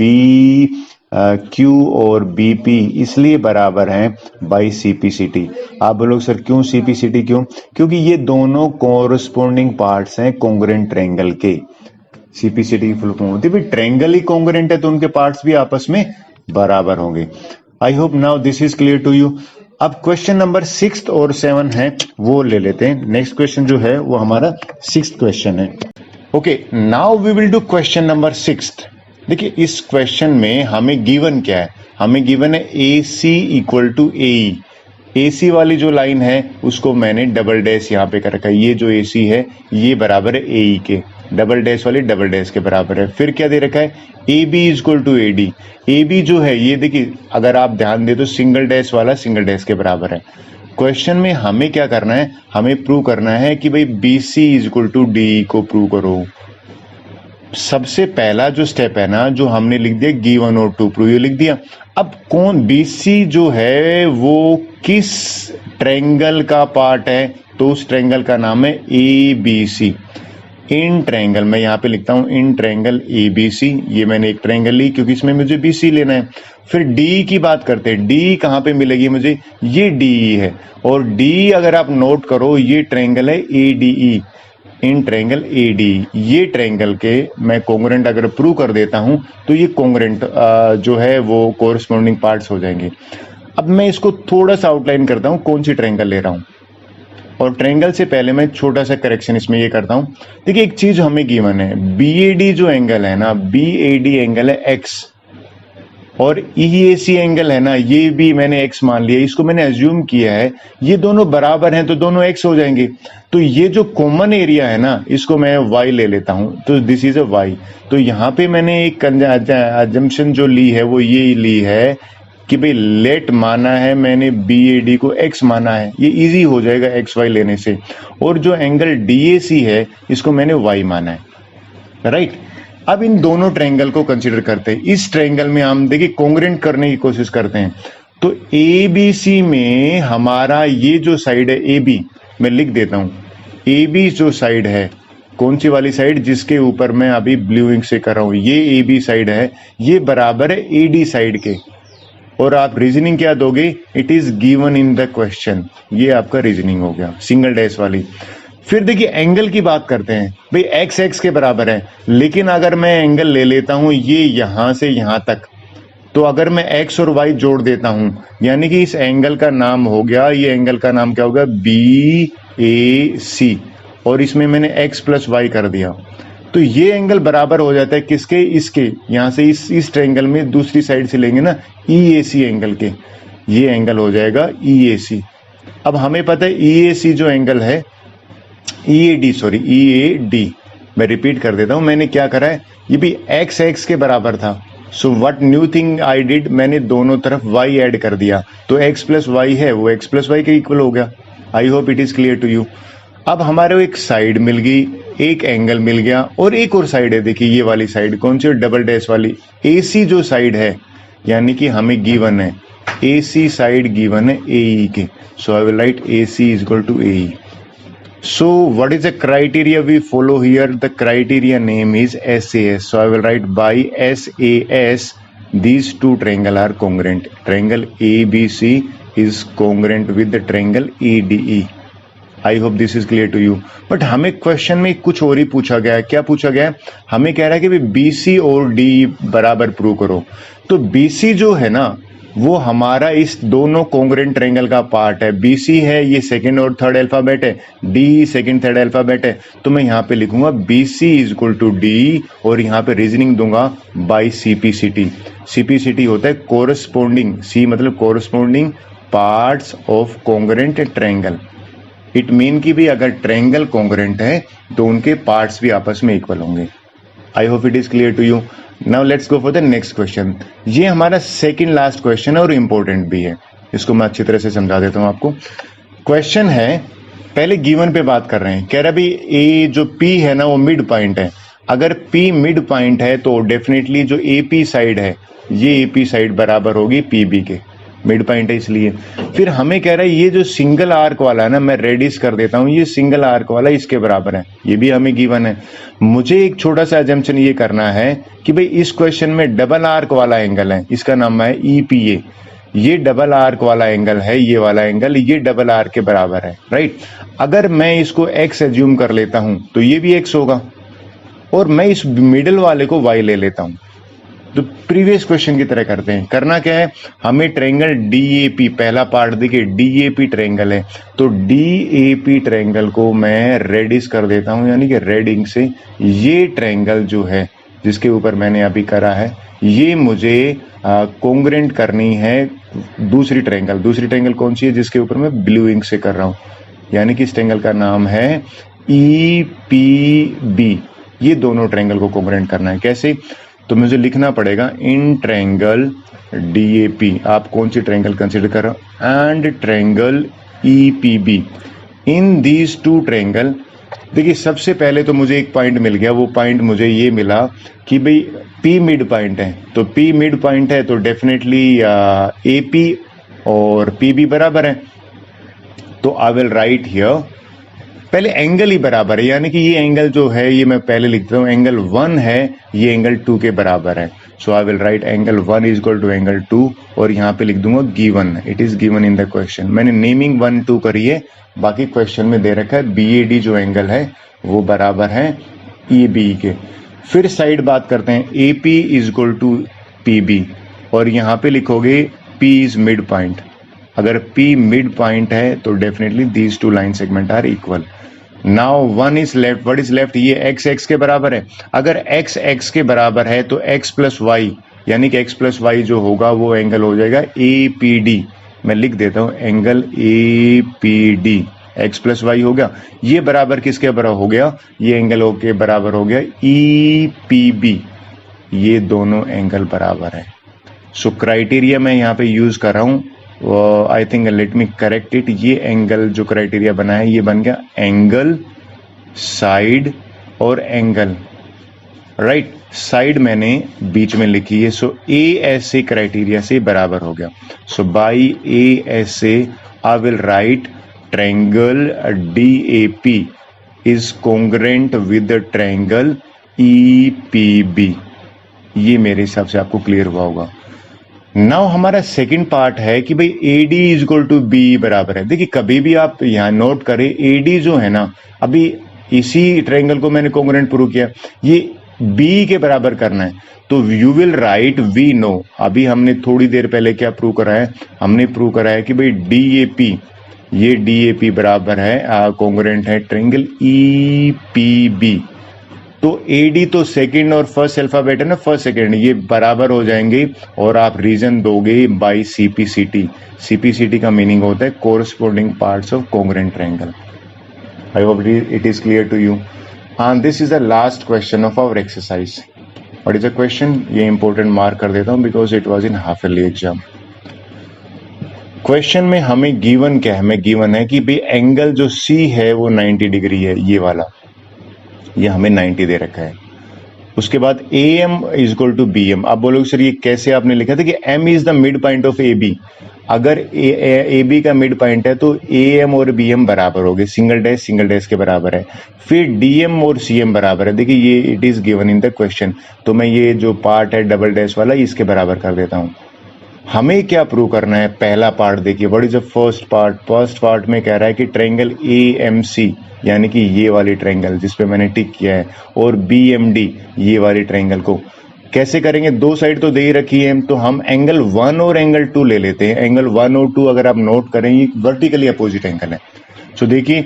BQ और BP इसलिए बराबर हैं बाई CPCT। आप बोलोगे सर क्यों CPCT, क्यों? क्योंकि ये दोनों कोरस्पोंडिंग पार्ट्स हैं कॉन्ग्रेंट ट्रायंगल के। सीपीसीटी की फुल फॉर्म होती है भाई ट्रायंगल ही कॉन्ग्रुएंट है तो उनके पार्ट्स भी आपस में बराबर होंगे। I hope now this is clear to you. अब क्वेश्चन नंबर 6 और 7 है वो ले लेते हैं। नेक्स्ट क्वेश्चन जो है वो हमारा 6th क्वेश्चन है। Okay, now we will do question number 6। देखिए इस क्वेश्चन में हमें गिवन क्या है, हमें गिवन है ए सी इक्वल टू ए। AC वाली जो लाइन है उसको मैंने डबल डैश यहाँ पे कर रखा है, ये जो AC है ये बराबर है AE के, डबल डैश वाली डबल डैश के बराबर है। फिर क्या दे रखा है, AB equal to AD। AB जो है ये देखिए अगर आप ध्यान दे तो सिंगल डैश वाला सिंगल डैश के बराबर है। क्वेश्चन में हमें क्या करना है, हमें प्रूव करना है कि भाई BC इक्वल टू DE को प्रूव करो। सबसे पहला जो स्टेप है ना जो हमने लिख दिया गिवन और टू प्रूव, ये लिख दिया। अब कौन BC जो है वो किस ट्रायंगल का पार्ट है, तो उस ट्रायंगल का नाम है ABC। इन ट्रायंगल मैं यहाँ पे लिखता हूं इन ट्रायंगल ABC, ये मैंने एक ट्रायंगल ली क्योंकि इसमें मुझे BC लेना है। फिर DE की बात करते हैं, DE कहाँ पे मिलेगी मुझे, ये DE है और DE अगर आप नोट करो ये ट्रायंगल है ADE, इन ट्रायंगल ADE। ये ट्रायंगल के मैं कॉन्ग्रुएंट अगर प्रूव कर देता हूं तो ये कॉन्ग्रुएंट जो है वो कोरस्पॉन्डिंग पार्ट्स हो जाएंगे। अब मैं इसको थोड़ा सा आउटलाइन करता हूं कौन सी ट्रायंगल ले रहा हूं, और ट्रायंगल से पहले मैं छोटा सा करेक्शन इसमें ये करता हूं। देखिए एक चीज हमें गिवन है, BAD जो एंगल है ना, BAD एंगल है X और EAC एंगल है ना ये भी मैंने x मान लिया, इसको मैंने एज्यूम किया है ये दोनों बराबर हैं तो दोनों x हो जाएंगे। तो ये जो कॉमन एरिया है ना इसको मैं y ले लेता हूं, तो दिस इज अ y। तो यहाँ पे मैंने एक अजम्पशन जो ली है वो ये ली है कि भाई लेट माना है मैंने BAD को x माना है, ये इजी हो जाएगा XY लेने से। और जो एंगल DAC है इसको मैंने y माना है, राइट। अब इन दोनों ट्रायंगल को कंसीडर करते हैं। इस ट्रायंगल में हम देखिए कॉन्ग्रुएंट करने की कोशिश करते हैं। तो ABC में हमारा ये जो साइड है AB, मैं लिख देता हूं AB जो साइड है, कौन सी वाली साइड जिसके ऊपर मैं अभी ब्लू इंक से कर रहा हूं, ये AB साइड है, ये बराबर है AD साइड के। और आप रीजनिंग क्या दोगे, it is given in the question, ये आपका रीजनिंग हो गया सिंगल डैश वाली। फिर देखिए एंगल की बात करते हैं, भाई x x के बराबर है, लेकिन अगर मैं एंगल ले लेता हूं ये यहां से यहां तक, तो अगर मैं x और y जोड़ देता हूं यानी कि इस एंगल का नाम हो गया, ये एंगल का नाम क्या होगा BAC, और इसमें मैंने x प्लस y कर दिया, तो ये एंगल बराबर हो जाता है किसके, इसके, यहां से इस ट्रायंगल में दूसरी साइड से लेंगे ना EAC एंगल के, ये एंगल हो जाएगा EAC। अब हमें पता है EAC जो एंगल है EAD, मैं रिपीट कर देता हूं, मैंने क्या करा है, ये भी x x के बराबर था। So what new thing I did, मैंने दोनों तरफ y ऐड कर दिया, तो x प्लस वाई है वो x प्लस वाई के इक्वल हो गया। I hope it is clear to you. अब हमारे एक साइड मिल गई, एक एंगल मिल गया, और एक और साइड है, देखिए ये वाली साइड कौन सी, डबल डैश वाली AC जो साइड है, यानी कि हमें गिवन है AC साइड गिवन है AE के। So I will write AC is equal to AE। So what is the criteria we follow here? The criteria name is SAS. So I will write by SAS these two triangle are congruent. Triangle ABC is congruent with the triangle EDE. I hope this is clear to you. But हमें question में कुछ और ही पूछा गया है। क्या पूछा गया है, हमें कह रहा है कि BC और DE बराबर प्रूव करो। तो BC जो है ना वो हमारा इस दोनों कॉन्ग्रुएंट ट्रायंगल का पार्ट है। BC है ये सेकंड और थर्ड अल्फाबेट है, DE सेकंड थर्ड अल्फाबेट है, तो मैं यहाँ पे लिखूंगा BC is equal to DE, और यहाँ पे रीजनिंग दूंगा बाय CPCT। CPCT होता है कोरस्पोंडिंग, C मतलब corresponding parts of congruent triangle. It mean कि भी अगर ट्रायंगल कॉन्ग्रुएंट है तो उनके पार्ट्स भी आपस में इक्वल होंगे। I hope it is clear to you. Now let's go for the next question. ये हमारा सेकंड लास्ट क्वेश्चन है और इंपॉर्टेंट भी है, इसको मैं अच्छी तरह से समझा देता हूं आपको। क्वेश्चन है, पहले गिवन पे बात कर रहे हैं, कह रहा भी ए जो P है ना वो मिड पॉइंट है। अगर P मिड पॉइंट है तो डेफिनेटली जो AP साइड है ये AP साइड बराबर होगी PB के, मिड पॉइंट है इसलिए। फिर हमें कह रहा है ये जो सिंगल आर्क वाला है ना, मैं रेडिस कर देता हूं, ये सिंगल आर्क वाला इसके बराबर है, ये भी हमें गिवन है। मुझे एक छोटा सा अजम्पशन ये करना है कि भाई इस क्वेश्चन में डबल आर्क वाला एंगल है, इसका नाम है EPA, ये डबल आर्क वाला एंगल है, ये वाला एंगल ये डबल आर्क के बराबर है, राइट। अगर मैं इसको x एज्यूम कर लेता हूं तो ये भी x होगा, और मैं इस मिडिल वाले को y ले लेता हूं। तो प्रीवियस क्वेश्चन की तरह करते हैं। करना क्या है, हमें ट्रायंगल DAP, पहला पार्ट देखिए DAP ट्रायंगल है, तो DAP ट्रायंगल को मैं रेडिश कर देता हूं, यानी कि रेड इंक से। ये ट्रायंगल जो है जिसके ऊपर मैंने अभी करा है, ये मुझे कोंग्रेंट करनी है दूसरी ट्रायंगल कौन सी है जिसके ऊपर मैं ब्लू इंक से कर रहा हूं, यानी कि इस ट्रायंगल का नाम है EPB। ये दोनों ट्रायंगल को कोंग्रेंट करना है। कैसे, तो मुझे लिखना पड़ेगा इन ट्रायंगल DAP, आप कौन सी ट्रायंगल कंसीडर कर रहे हो, and triangle EPB, in these two triangle. देखिए सबसे पहले तो मुझे एक पॉइंट मिल गया, वो पॉइंट मुझे ये मिला कि भाई P मिड पॉइंट है, तो P मिड पॉइंट है तो डेफिनेटली AP और PB बराबर है। तो आई विल राइट हियर, पहले एंगल ही बराबर है, यानी कि ये एंगल जो है ये मैं पहले लिख देता हूँ, एंगल 1 है, ये एंगल 2 के बराबर है। So I will write angle 1 is equal to angle 2, और यहाँ पे लिख दूंगा given, it is given in the question. मैंने नेमिंग 1 2 करी है, बाकी क्वेश्चन में दे रखा है BAD जो एंगल है वो बराबर है EB के। फिर साइड बात करते हैं, AP is equal to PB, और यहाँ पे लिखोगे P इज मिड पॉइंट। अगर P मिड पॉइंट है तो definitely these two line segment are equal. Now 1 is left, what is left, ये x के बराबर है। अगर x के बराबर है तो x प्लस वाई, यानी कि x प्लस वाई जो होगा वो एंगल हो जाएगा APD। मैं लिख देता हूं angle APD, x plus y हो गया। ये बराबर किसके बराबर हो गया, ये एंगल के बराबर हो गया EPB। ये दोनों एंगल बराबर है। सो क्राइटेरिया मैं यहाँ पे यूज कर रहा हूं, I think let me correct it. ये एंगल जो क्राइटेरिया बना है ये बन गया एंगल, साइड और एंगल, राइट। साइड मैंने बीच में लिखी है, सो ASA क्राइटेरिया से बराबर हो गया। So by ASA I will write triangle DAP is congruent with the triangle EPB। ये मेरे हिसाब से आपको क्लियर हुआ होगा। नाउ हमारा सेकंड पार्ट है कि भाई AD is equal to B बराबर है। देखिए कभी भी आप यहाँ नोट करें, AD जो है ना, अभी इसी ट्रायंगल को मैंने कोंग्रेंट प्रूव किया, ये B के बराबर करना है, तो you will write V no. अभी हमने थोड़ी देर पहले क्या प्रूव करा है, हमने प्रूव करा है कि भाई DAP, ये DAP बराबर है कोंग्रेंट है ट्रायंगल EPB। तो AD तो सेकंड और फर्स्ट अल्फाबेट है ना, फर्स्ट सेकंड, ये बराबर हो जाएंगे, और आप रीजन दोगे बाय CPCT। CPCT का मीनिंग होता है corresponding parts of congruent triangle. I hope it is clear to you. And this is the last question of our exercise. What is the question, ये इंपॉर्टेंट मार्क कर देता हूं because it was in half yearly exam. Question में हमें given क्या है, हमें given है कि भाई एंगल जो C है वो 90 डिग्री है, ये वाला, ये हमें 90 दे रखा है। उसके बाद AM is equal to BM। आप बोलोगे सर ये कैसे आपने लिखा था कि M is the mid point of AB। अगर AB का मिड पॉइंट है तो AM और BM बराबर हो गए, सिंगल डैश के बराबर है। फिर DM और CM बराबर है, देखिए ये it is given in the question, तो मैं ये जो पार्ट है डबल डैश वाला इसके बराबर कर देता हूं। हमें क्या प्रूव करना है, पहला पार्ट देखिए, what is the first part. First part में कह रहा है कि ट्रायंगल AMC, यानी कि ये वाली ट्रायंगल जिस पे मैंने टिक किया है, और BMD, ये वाली ट्रायंगल को कैसे करेंगे, दो साइड तो दे ही रखी है, तो हम एंगल 1 और एंगल 2 ले लेते हैं। एंगल 1 और 2 अगर आप नोट करें ये वर्टिकली अपोजिट एंगल है। सो देखिए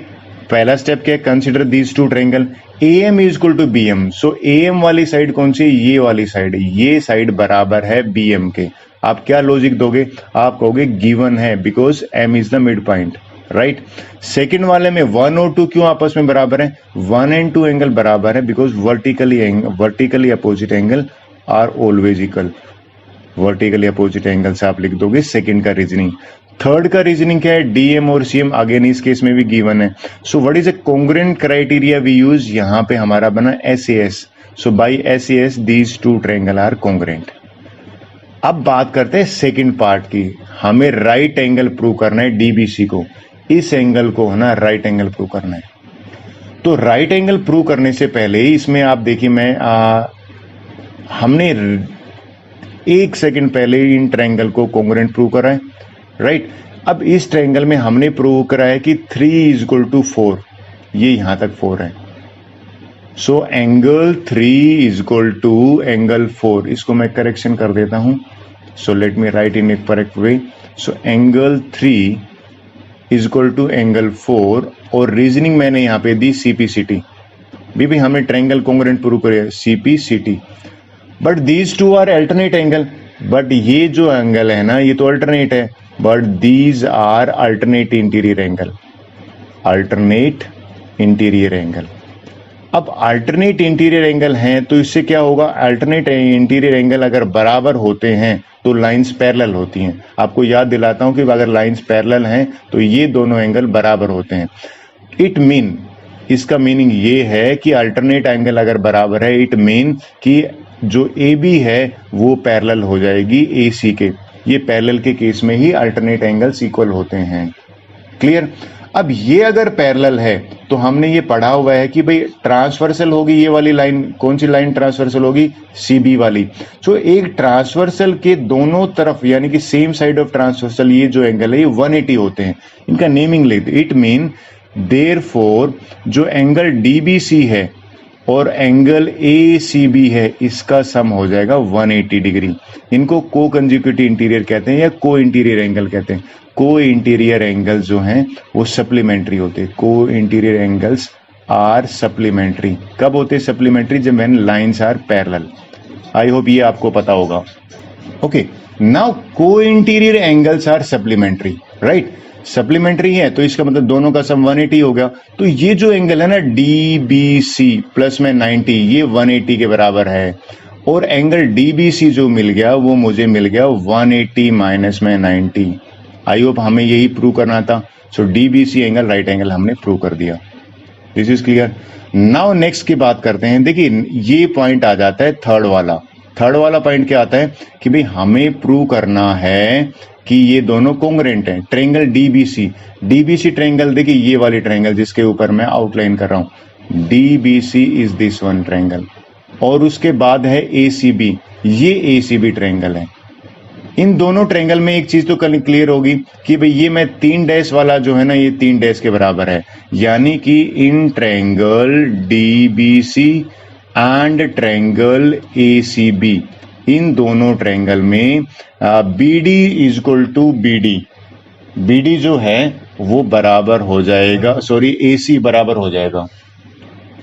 पहला स्टेप क्या है, consider these two triangle, AM is equal to BM। So AM वाली साइड कौन सी, ये वाली साइड, ये साइड बराबर है BM के। आप क्या लॉजिक दोगे, आप कहोगे गिवन है because M is the mid point, right. Second वाले में 1 और 2 क्यों आपस में बराबर है, 1 and 2 एंगल बराबर है because vertically opposite angle are always equal. Vertically opposite angle से आप लिख दोगे सेकंड का रीजनिंग। थर्ड का रीजनिंग क्या है, DM और CM अगेन इस केस में भी गिवन है। So what is a congruent criteria we use, यहाँ पे हमारा बना SAS। So by SAS these two triangle are congruent. अब बात करते हैं सेकंड पार्ट की, हमें राइट एंगल प्रूव करना है DBC को, इस एंगल को है ना राइट एंगल प्रूव करना है। तो राइट एंगल प्रूव करने से पहले इसमें आप देखिए मैं हमने 1 सेकंड पहले इन ट्रायंगल को कोंग्रेंट प्रूव करा है, राइट। अब इस ट्रायंगल में हमने प्रूव करा है कि 3 इज इक्वल टू 4, ये यहां तक 4 है, so angle 3 is equal to angle 4। इसको मैं करेक्शन कर देता हूं, so let me write in a correct way. So angle 3 is equal to angle 4 और रीजनिंग मैंने यहां पे दी CPCT। भी हमें ट्रायंगल कॉन्ग्रुएंट प्रूव करे CPCT, but these two are alternate angle. But ये जो एंगल है ना ये तो अल्टरनेट है, but these are alternate interior angle, alternate interior angle. अब अल्टरनेट इंटीरियर एंगल हैं तो इससे क्या होगा, अल्टरनेट इंटीरियर एंगल अगर बराबर होते हैं तो लाइंस पैरेलल होती हैं। आपको याद दिलाता हूं कि अगर लाइंस पैरेलल हैं तो ये दोनों एंगल बराबर होते हैं। इट मीन, इसका मीनिंग ये है कि अल्टरनेट एंगल अगर बराबर है, इट मीन कि जो AB है वो पैरेलल हो जाएगी AC के। ये पैरेलल के केस में ही अल्टरनेट एंगल्स इक्वल होते हैं। क्लियर? अब ये अगर पैरेलल है तो हमने ये पढ़ा हुआ है कि भाई ट्रांसवर्सल होगी ये वाली लाइन। कौन सी लाइन ट्रांसवर्सल होगी? CB वाली। सो एक ट्रांसवर्सल के दोनों तरफ यानी कि सेम साइड ऑफ ट्रांसवर्सल ये जो एंगल है ये 180 होते हैं। इनका नेमिंग लिख दे। इट मीन देयरफॉर जो एंगल DBC है और एंगल ACB है इसका सम हो जाएगा 180 डिग्री। इनको को कंजुगेटिव इंटीरियर कहते हैं या को इंटीरियर एंगल कहते हैं। को इंटीरियर एंगल्स जो हैं वो सप्लीमेंट्री होते हैं। को इंटीरियर एंगल्स आर सप्लीमेंट्री। कब होते हैं सप्लीमेंट्री? जब when lines are parallel. I hope ये आपको पता होगा। Okay, now co-interior angles are supplementary, right? Supplementary है तो इसका मतलब दोनों का सम 180 हो गया। तो ये जो एंगल है ना DBC प्लस में 90 ये 180 के बराबर है, और एंगल DBC जो मिल गया वो मुझे मिल गया 180 माइनस में 90। आई होप हमें यही प्रूव करना था। सो DBC एंगल राइट एंगल हमने प्रूव कर दिया। This is clear. Now next की बात करते हैं। देखिए ये पॉइंट आ जाता है थर्ड वाला। थर्ड वाला पॉइंट क्या आता है कि भाई हमें प्रूव करना है कि ये दोनों कॉन्ग्रुएंट हैं। ट्रायंगल DBC ट्रायंगल, देखिए ये वाली ट्रायंगल जिसके ऊपर मैं आउटलाइन कर रहा हूं, DBC is this one triangle. और उसके बाद है ACB, ये ACB ट्रायंगल है। इन दोनों ट्रायंगल में एक चीज तो क्लियर होगी कि भाई ये मैं 3 डैश वाला जो है ना ये 3 डैश के बराबर है, यानी कि in triangle DBC and triangle ACB, इन दोनों ट्रायंगल में BD is equal to BD जो है वो बराबर हो जाएगा, सॉरी AC बराबर हो जाएगा।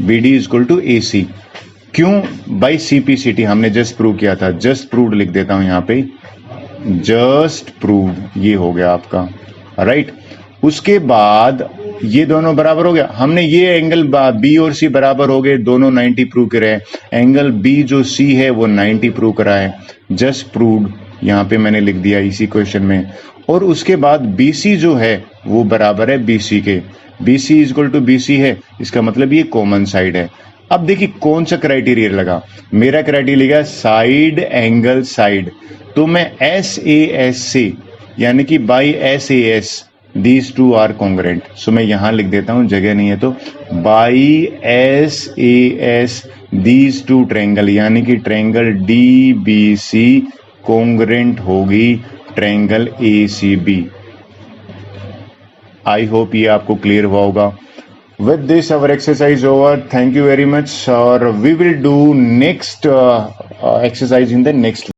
BD is equal to AC। क्यों? बाई CPCT हमने जस्ट प्रूव किया था। जस्ट प्रूव्ड लिख देता हूं यहां पे, जस्ट प्रूव्ड। ये हो गया आपका, राइट? उसके बाद ये दोनों बराबर हो गया। हमने ये एंगल B और C बराबर हो गए, दोनों 90 प्रूव करे हैं। एंगल B जो C है वो 90 प्रूव करा है। जस्ट प्रूव्ड यहाँ पे मैंने लिख दिया इसी क्वेश्चन में। और उसके बाद BC जो है वो बराबर है BC के। BC is equal to BC है, इसका मतलब ये कॉमन साइड है। अब देखिए कौन सा क्राइटेरिया लगा। मेरा क्राइटेरिया साइड एंगल साइड, तो मैं SAS से यानी कि by SAS these two are congruent. So मैं यहां लिख देता हूं, जगह नहीं है तो, by SAS these two triangle यानी कि ट्रायंगल DBC कॉन्ग्रुएंट होगी ट्रायंगल ACB। आई होप ये आपको क्लियर हुआ होगा। With this our exercise over. Thank you very much, or we will do next exercise in the next